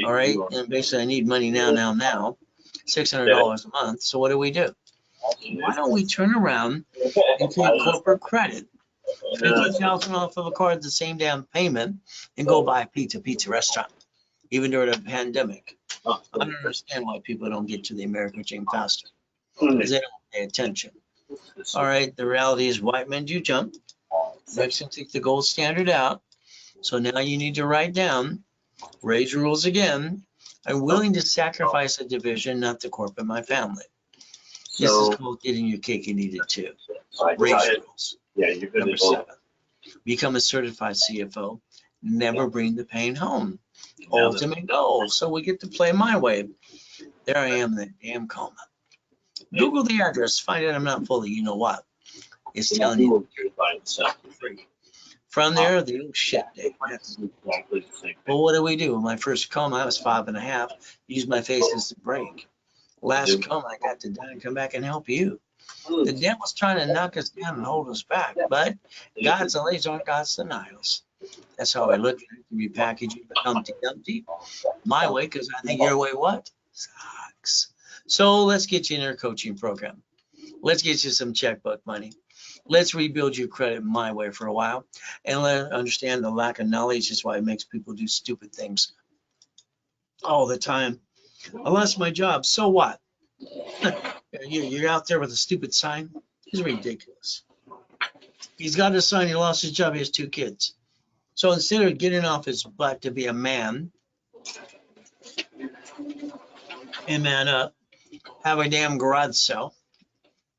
all right, and basically I need money now, $600 a month. So what do? Why don't we turn around and take corporate credit, 50,000 off of a card at the same damn payment, and go buy a pizza restaurant, even during a pandemic? I don't understand why people don't get to the American dream faster, because they don't pay attention. All right, the reality is white men do jump. Next, take the gold standard out. So now you need to write down, Ray's rules again. I'm willing to sacrifice a division, not the corporate, my family. This is called getting your cake and eat it too. Ray's rules. Number 7, become a certified CFO. Never bring the pain home. Ultimate goal. So we get to play my way. There I am in the damn coma. Google the address. Find out I'm not fully. You know what? It's telling you. From there, the old shit day. Well, what do? In my first coma, I was 5.5. Used my face as the brake. Last coma, I got to die and come back and help you. The devil's trying to knock us down and hold us back, but God's the laser, God's the Niles. That's how I look at it. Repackage it, Humpty Dumpty. My way, because I think your way what? Sucks. So let's get you in our coaching program. Let's get you some checkbook money. Let's rebuild your credit my way for a while, and let understand the lack of knowledge is why it makes people do stupid things all the time. I lost my job. So what? You're out there with a stupid sign. It's ridiculous. He's got a sign. He lost his job. He has 2 kids. So instead of getting off his butt to be a man and man up, have a damn garage sale,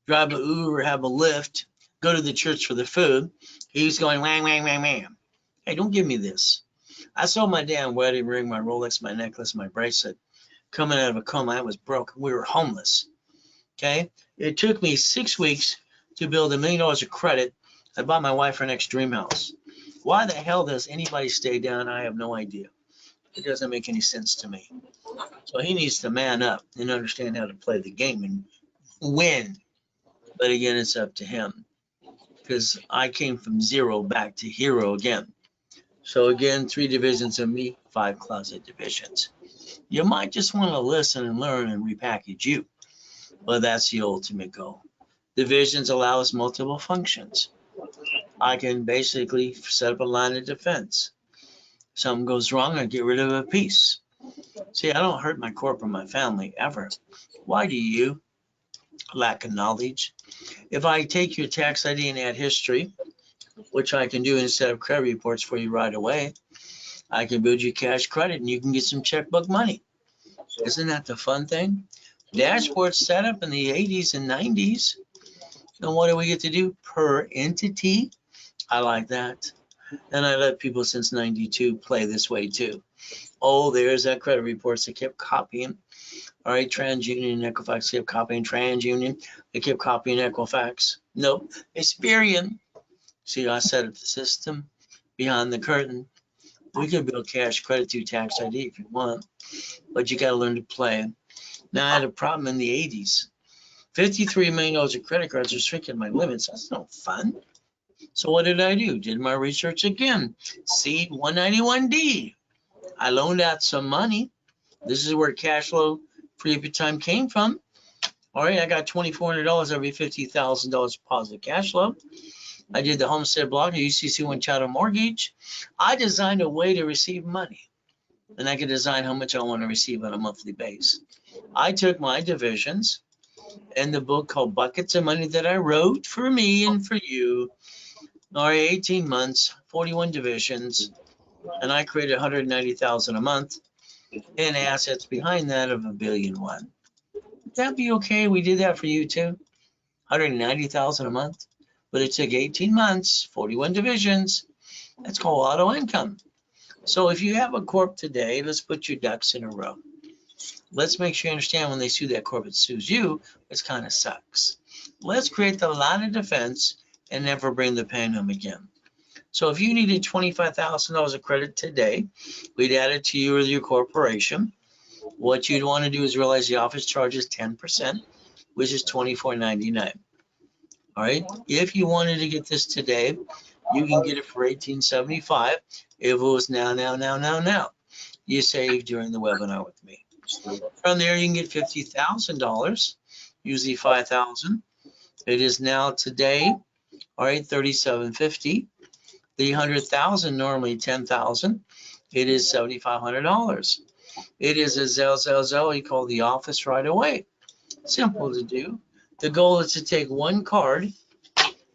drive a Uber, have a Lyft, go to the church for the food, he's going wham, wham, wham, wham. Hey, don't give me this. I sold my damn wedding ring, my Rolex, my necklace, my bracelet. Coming out of a coma, I was broke. We were homeless. Okay? It took me 6 weeks to build $1 million of credit. I bought my wife her next dream house. Why the hell does anybody stay down? I have no idea. It doesn't make any sense to me. So he needs to man up and understand how to play the game and win. But again, it's up to him, because I came from 0 back to hero again. So again, 3 divisions of me, 5 closet divisions. You might just want to listen and learn and repackage you, but that's the ultimate goal. Divisions allow us multiple functions. I can basically set up a line of defense. Something goes wrong, I get rid of a piece. See, I don't hurt my corp or my family ever. Why do you? Lack of knowledge. If I take your tax ID and add history, which I can do instead of credit reports for you right away, I can build you cash credit and you can get some checkbook money. Isn't that the fun thing? Dashboard set up in the 80s and 90s. And what do we get to do? Per entity. I like that. And I let people since 92 play this way too. Oh, there's that credit reports they kept copying. All right, TransUnion and Equifax kept copying TransUnion. They kept copying Equifax. Nope, Experian. See, I set up the system behind the curtain. We can build cash credit through tax ID if you want, but you got to learn to play. Now, I had a problem in the 80s. $53 million of credit cards restricted my limits. That's no fun. So what did I do? Did my research again. See 191D. I loaned out some money. This is where cash flow free up your time came from. All right, I got $2,400 every $50,000 positive cash flow. I did the homestead block, the UCC one chattel mortgage. I designed a way to receive money, and I could design how much I want to receive on a monthly basis. I took my divisions and the book called Buckets of Money that I wrote for me and for you. All right, 18 months, 41 divisions, and I created $190,000 a month and assets behind that of $1.1 billion. Would that be okay? We did that for you too. $190,000 a month, but it took 18 months, 41 divisions. That's called auto income. So if you have a corp today, let's put your ducks in a row. Let's make sure you understand when they sue that corp, it sues you, it kind of sucks. Let's create the line of defense and never bring the pain home again. So if you needed $25,000 of credit today, we'd add it to you or your corporation. What you'd want to do is realize the office charges 10%, which is $24.99. All right. If you wanted to get this today, you can get it for $18.75. If it was now. You saved during the webinar with me. From there, you can get $50,000, usually $5,000. It is now today, all right, $37.50. The $100,000 normally $10,000. It is $7,500. It is a Zelle. You call the office right away. Simple to do. The goal is to take one card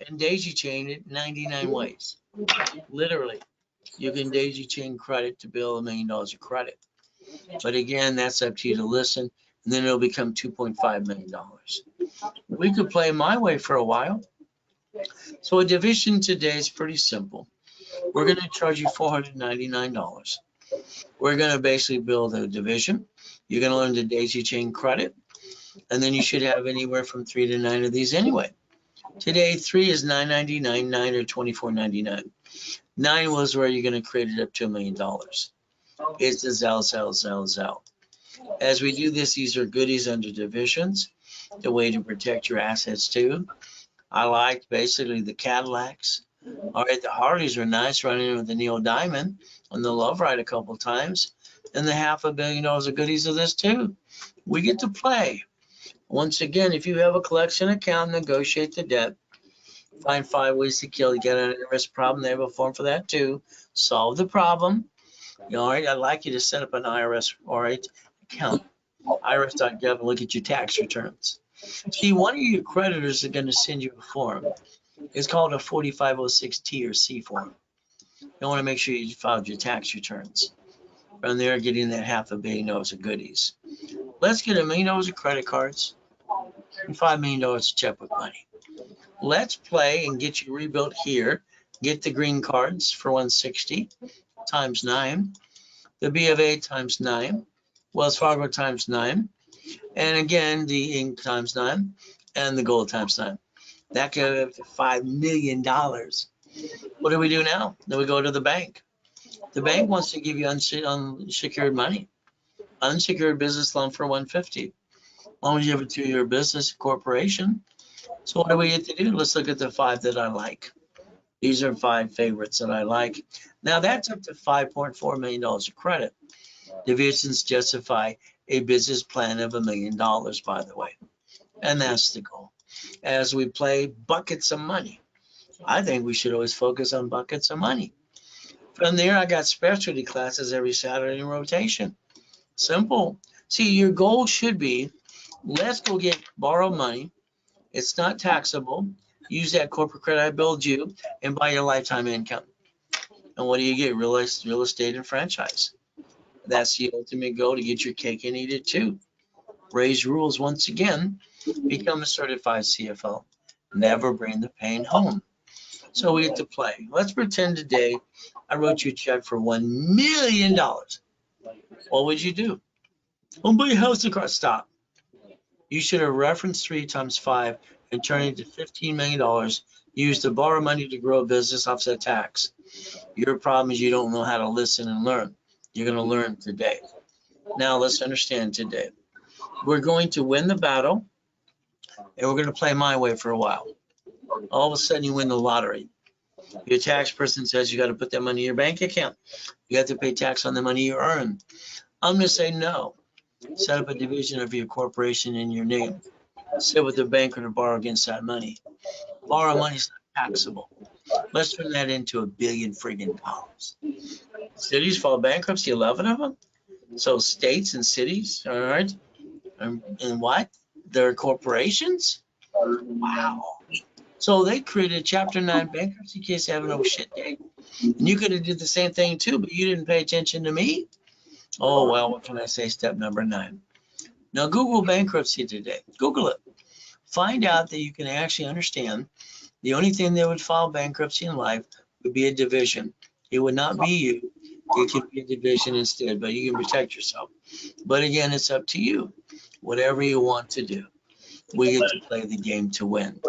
and daisy chain it 99 ways. Literally, you can daisy chain credit to build $1 million of credit. But again, that's up to you to listen, and then it'll become $2.5 million. We could play my way for a while. So a division today is pretty simple. We're going to charge you $499. We're going to basically build a division. You're going to learn the daisy chain credit, and then you should have anywhere from 3 to 9 of these anyway. Today, 3 is $9.99, 9 or $24.99. 9 was where you're going to create it up to $1 million. It's the Zelle. As we do this, these are goodies under divisions. the way to protect your assets too. I liked basically the Cadillacs. All right, the Harleys are nice, running with the Neil Diamond on the Love Ride a couple times. And the $500 million of goodies of this too. We get to play. Once again, if you have a collection account, negotiate the debt. Find 5 ways to kill. You get an interest problem. They have a form for that too. Solve the problem. All right, I'd like you to set up an IRS, all right, account. IRS.gov and look at your tax returns. See, one of your creditors is going to send you a form. It's called a 4506T or C form. You want to make sure you filed your tax returns. From there, getting that $500 million of goodies. Let's get $1 million of credit cards and $5 million of checkbook money. Let's play and get you rebuilt here. Get the green cards for 160 times 9. The B of A times 9. Wells Fargo times 9. And again, the ink times 9 and the gold times 9. That goes up to $5 million. What do we do now? Then we go to the bank. The bank wants to give you unsecured money, unsecured business loan for 150. As long as you have a 2-year business corporation. So what do we get to do? Let's look at the 5 that I like. These are 5 favorites that I like. Now that's up to $5.4 million of credit. Divisions justify a business plan of $1 million, by the way. And that's the goal. As we play buckets of money, I think we should always focus on buckets of money. From there, I got specialty classes every Saturday in rotation. Simple. See, your goal should be, let's go borrow money. It's not taxable. Use that corporate credit I build you and buy your lifetime income. And what do you get? Real estate and franchise. That's the ultimate goal, to get your cake and eat it too. Ray's rules once again. Become a certified CFO. Never bring the pain home. So we get to play. Let's pretend today I wrote you a check for $1 million. What would you do? Oh, buy a house across. Stop. You should have referenced 3 times 5 and turned it into $15 million. Used to borrow money to grow a business, offset tax. Your problem is you don't know how to listen and learn. You're going to learn today. Now let's understand today. We're going to win the battle, and we're going to play my way for a while. All of a sudden you win the lottery. Your tax person says you got to put that money in your bank account. You have to pay tax on the money you earn. I'm going to say no. Set up a division of your corporation in your name. Sit with the banker to borrow against that money. Borrow money is not taxable. Let's turn that into $1 billion friggin' dollars. Cities file bankruptcy, 11 of them. So states and cities, all right. And what? They're corporations? Wow. So they created a Chapter 9 bankruptcy case having no shit day. And you could have did the same thing too, but you didn't pay attention to me. Oh, well, what can I say? Step number 9. Now, Google bankruptcy today. Google it. Find out that you can actually understand the only thing that would file bankruptcy in life would be a division. It would not be you. It could be a division instead, but you can protect yourself. But again, it's up to you. Whatever you want to do. We get to play the game to win.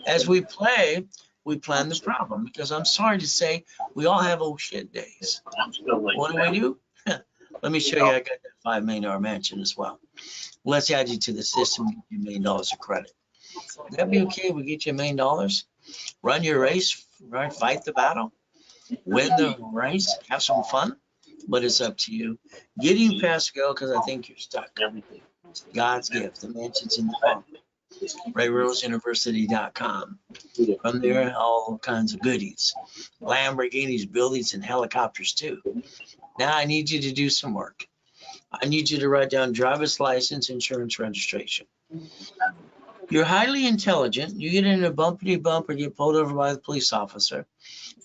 As we play, we plan the problem, because I'm sorry to say we all have oh shit days. What do? Let me show you. I got that $5 million mansion as well. Let's add you to the system, get you $1 million of credit. Would that be okay? We get you $1 million. Run your race, right? Fight the battle, win the race, have some fun, but it's up to you. Getting past go, because I think you're stuck. God's gift. The mansion's in the farm. RayReynoldsUniversity.com. From there, all kinds of goodies. Lamborghinis, buildings, and helicopters too. Now I need you to do some work. I need you to write down driver's license, insurance, registration. You're highly intelligent. You get in a bumpity bump or get pulled over by the police officer,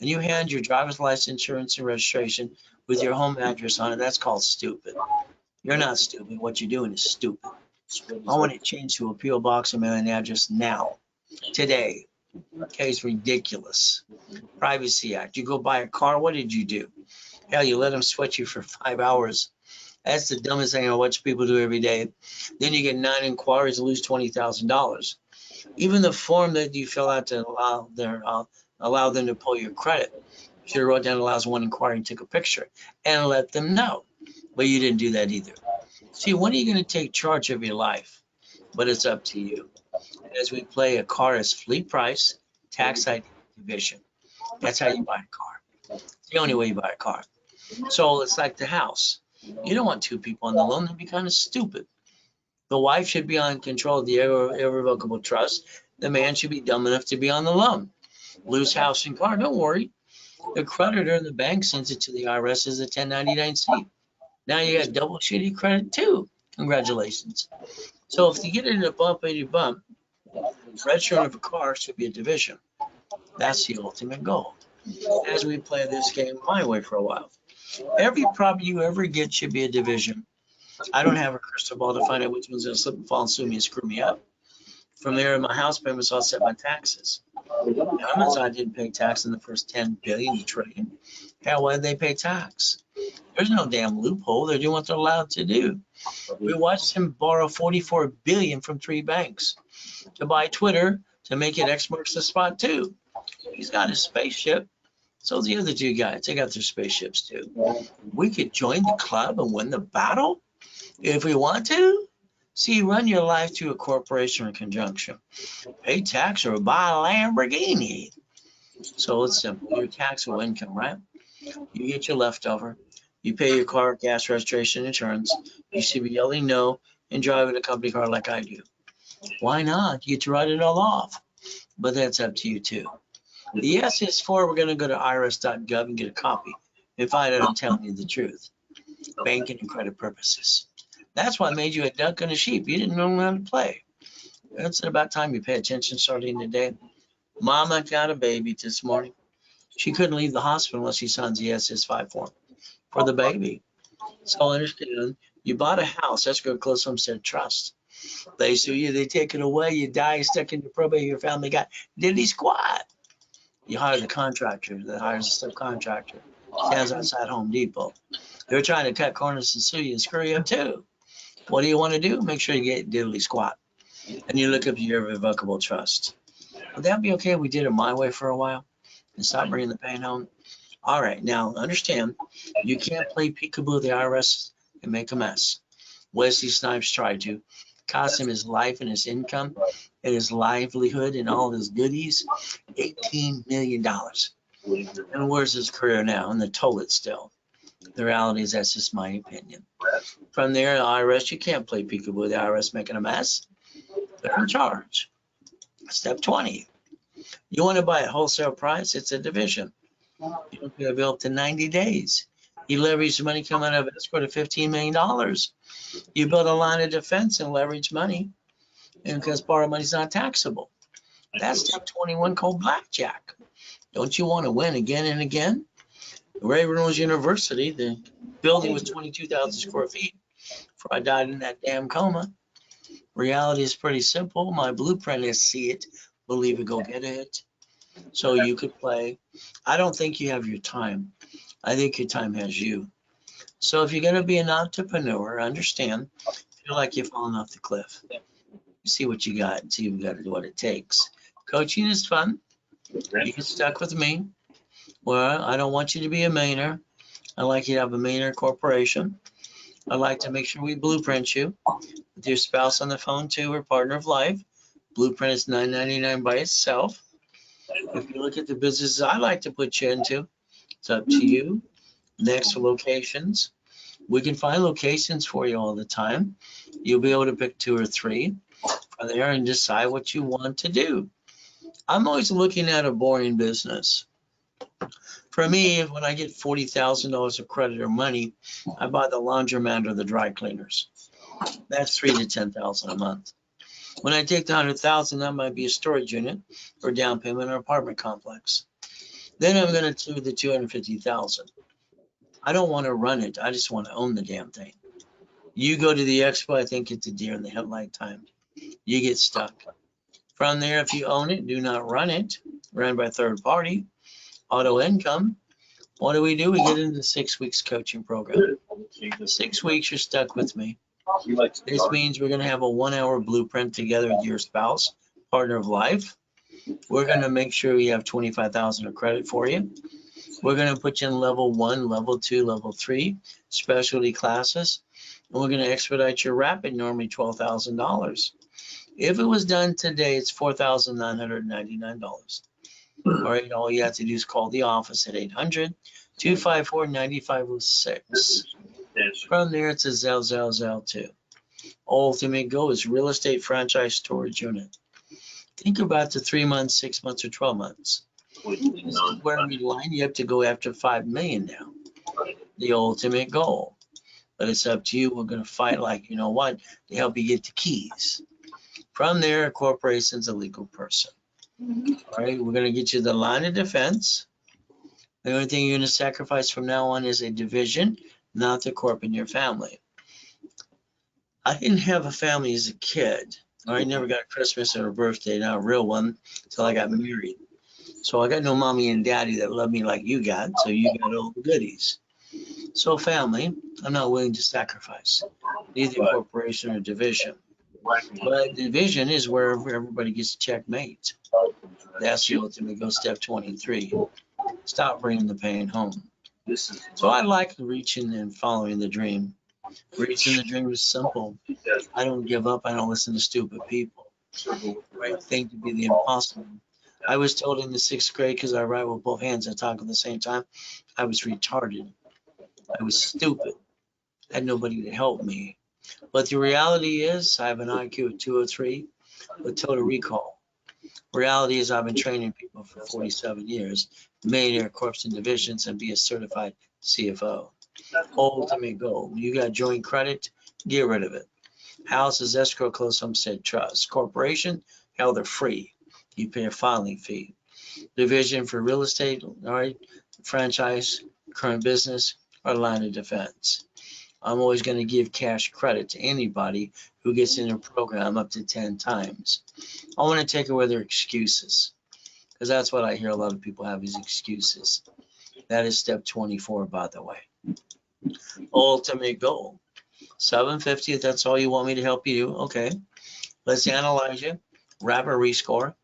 and you hand your driver's license, insurance, and registration with your home address on it. That's called stupid. You're not stupid. What you're doing is stupid. I want it changed to a P.O. box and mailing address now, today. Okay, it's ridiculous. Privacy Act. You go buy a car. What did you do? Hell, you let them sweat you for 5 hours. That's the dumbest thing I watch people do every day. Then you get 9 inquiries and lose $20,000. Even the form that you fill out to allow them to pull your credit, you should have wrote down allows 1 inquiry and took a picture and let them know. But you didn't do that either. See, when are you going to take charge of your life? but it's up to you. As we play, a car is fleet price, tax ID division. That's how you buy a car. It's the only way you buy a car. So it's like the house. You don't want two people on the loan. That'd be kind of stupid. The wife should be on control of the irrevocable trust. The man should be dumb enough to be on the loan. Lose house and car, don't worry. The creditor in the bank sends it to the IRS as a 1099-C. Now you got double shitty credit too. Congratulations. So if you get in a bumpity bump, registering of a car should be a division. That's the ultimate goal. As we play this game my way for a while, every property you ever get should be a division. I don't have a crystal ball to find out which one's going to slip and fall and sue me and screw me up. From there, my house payments, I'll set my taxes. Amazon didn't pay tax in the first 10 billion trillion. Hell, why did they pay tax? There's no damn loophole. They're doing what they're allowed to do. We watched him borrow 44 billion from 3 banks to buy Twitter to make it X marks the spot too. He's got his spaceship. So the other 2 guys, they got their spaceships too. We could join the club and win the battle if we want to. See, run your life through a corporation or conjunction. Pay tax or buy a Lamborghini. So it's simple. Your taxable income, right? You get your leftover. You pay your car, gas, registration, insurance. You should be yelling no and driving a company car like I do. Why not? You get to write it all off. But that's up to you too. The yes is for, we're going to go to irs.gov and get a copy and find out I'm telling you the truth. Banking and credit purposes. That's what made you a duck and a sheep. You didn't know how to play. It's about time you pay attention starting today. Mama got a baby this morning. She couldn't leave the hospital unless she signs the SS5 form for the baby. So understand, you bought a house. That's going to close homestead trust. They sue you, they take it away, you die, stuck in the probate, your family got diddly squat. You hire the contractor that hires the subcontractor. Stands outside Home Depot. They're trying to cut corners and sue you and screw you up too. What do you want to do? Make sure you get diddly squat. And you look up your irrevocable trust. Would that be okay if we did it my way for a while and stop bringing the pain home? All right, now understand, you can't play peekaboo with the IRS and make a mess. Wesley Snipes tried to. Cost him his life and his income and his livelihood and all his goodies, $18 million. And where's his career now? In the toilet still. The reality is that's just my opinion. From there, the IRS, you can't play peekaboo with the IRS making a mess. They're in charge. Step 20. You want to buy at wholesale price? It's a division. You don't pay a bill up to 90 days. You leverage money coming out of escrow to $15 million. You build a line of defense and leverage money, and because borrowed money is not taxable. That's step 21 called blackjack. Don't you want to win again and again? Ray Reynolds University, the building was 22,000 square feet before I died in that damn coma. Reality is pretty simple. My blueprint is see it, believe it, go get it. So you could play. I don't think you have your time. I think your time has you. So if you're going to be an entrepreneur, understand, feel like you're falling off the cliff. See what you got and see what it takes. Coaching is fun. You get stuck with me. Well, I don't want you to be a millionaire. I like you to have a millionaire corporation. I like to make sure we blueprint you with your spouse on the phone too, or partner of life. Blueprint is $9.99 by itself. If you look at the businesses I like to put you into, it's up to you. Next for locations. We can find locations for you all the time. You'll be able to pick 2 or 3 from there and decide what you want to do. I'm always looking at a boring business. For me, when I get $40,000 of credit or money, I buy the laundromat or the dry cleaners. That's $3,000 to $10,000 a month. When I take the $100,000, that might be a storage unit or down payment or apartment complex. Then I'm going to do the $250,000. I don't want to run it. I just want to own the damn thing. You go to the expo, I think it's a deer in the headlight time. You get stuck. From there, if you own it, do not run it. Run by third party. Auto income. What do? We get into the 6 weeks coaching program. 6 weeks, you're stuck with me. This means we're going to have a 1-hour blueprint together with your spouse, partner of life. We're going to make sure we have $25,000 of credit for you. We're going to put you in level 1, level 2, level 3, specialty classes. And we're going to expedite your rapid, normally $12,000. If it was done today, it's $4,999. All right, all you have to do is call the office at 800-254-9506. From there, it's a Zell 2. Ultimate goal is real estate franchise storage unit. Think about the 3 months, 6 months, or 12 months. This is where we line you up to go after 5 million now. The ultimate goal. But it's up to you. We're going to fight like, you know what, to help you get the keys. From there, a corporation's a legal person. All right, we're going to get you the line of defense. The only thing you're going to sacrifice from now on is a division, not the corp in your family. I didn't have a family as a kid. I never got a Christmas or a birthday, not a real one, until I got married. So I got no mommy and daddy that love me like you got, so you got all the goodies. So family, I'm not willing to sacrifice, neither corporation or division. But division is where everybody gets checkmate. That's the ultimate go, step 23. Stop bringing the pain home. So I like reaching and following the dream. Reaching the dream is simple. I don't give up. I don't listen to stupid people. Right thing to be the impossible. I was told in the 6th grade, because I write with both hands and talk at the same time, I was retarded. I was stupid. I had nobody to help me. But the reality is I have an IQ of 203 with total recall. Reality is I've been training people for 47 years, millionaire corps and divisions, and be a certified CFO. Ultimate goal. You got joint credit, get rid of it. Houses, escrow, closed homestead trust. Corporation, hell, they're free. You pay a filing fee. Division for real estate, all right, franchise, current business, or line of defense. I'm always going to give cash credit to anybody who gets in a program up to 10 times. I want to take away their excuses, because that's what I hear a lot of people have is excuses. That is step 24, by the way. Ultimate goal. 750, if that's all you want me to help you do, okay. Let's analyze you, rapid rescore.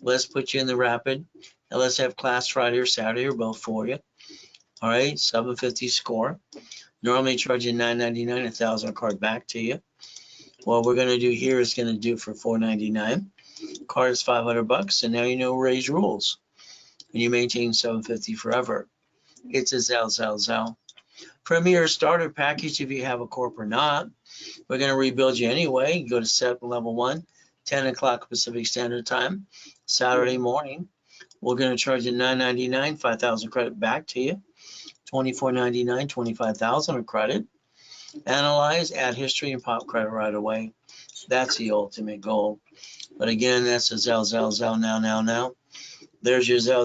Let's put you in the rapid, and let's have class Friday or Saturday or both for you. All right, 750 score. Normally charge you $9.99, $1,000 card back to you. What we're going to do here is going to do for $4.99. Card is $500, and now you know Ray's rules. And you maintain 750 forever. It's a Zell. Premier starter package if you have a corp or not. We're going to rebuild you anyway. You go to step level 1, 10 o'clock Pacific Standard Time, Saturday morning. We're going to charge you $9.99, 5,000 credit back to you. $24.99, 25,000 of credit. Analyze, add history, and pop credit right away. That's the ultimate goal. But again, that's a Zell, now. There's your Zell.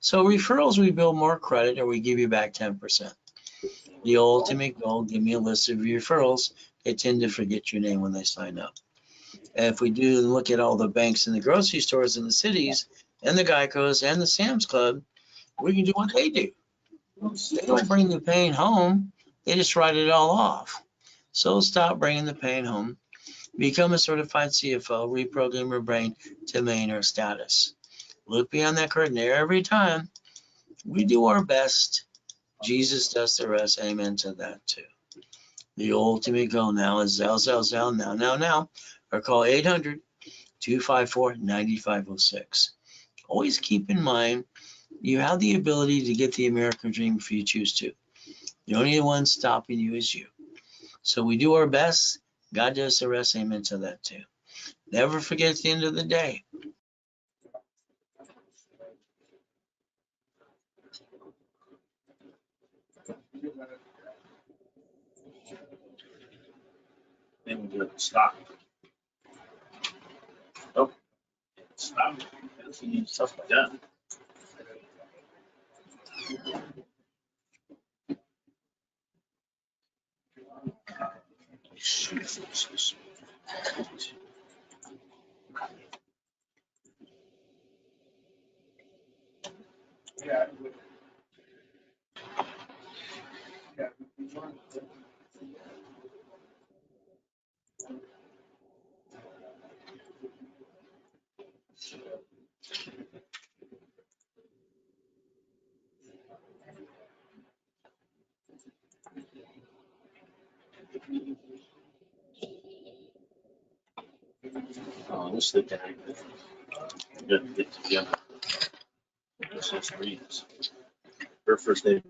So referrals, we build more credit or we give you back 10%. The ultimate goal, give me a list of your referrals. They tend to forget your name when they sign up. And if we do look at all the banks and the grocery stores in the cities and the Geicos and the Sam's Club, we can do what they do. They don't bring the pain home. They just write it all off. So stop bringing the pain home. Become a certified CFO. Reprogram your brain to millionaire status. Look beyond that curtain every time. We do our best. Jesus does the rest. Amen to that too. The ultimate goal now is Zell, now. Or call 800-254-9506. Always keep in mind, you have the ability to get the American dream if you choose to. The only one stopping you is you. So we do our best. God does the rest. Amen to that too. Never forget at the end of the day. Then we stop. Nope. Stop. That's when you stuff done. We'll sit down. We're gonna get together. This is Reed's. Her first day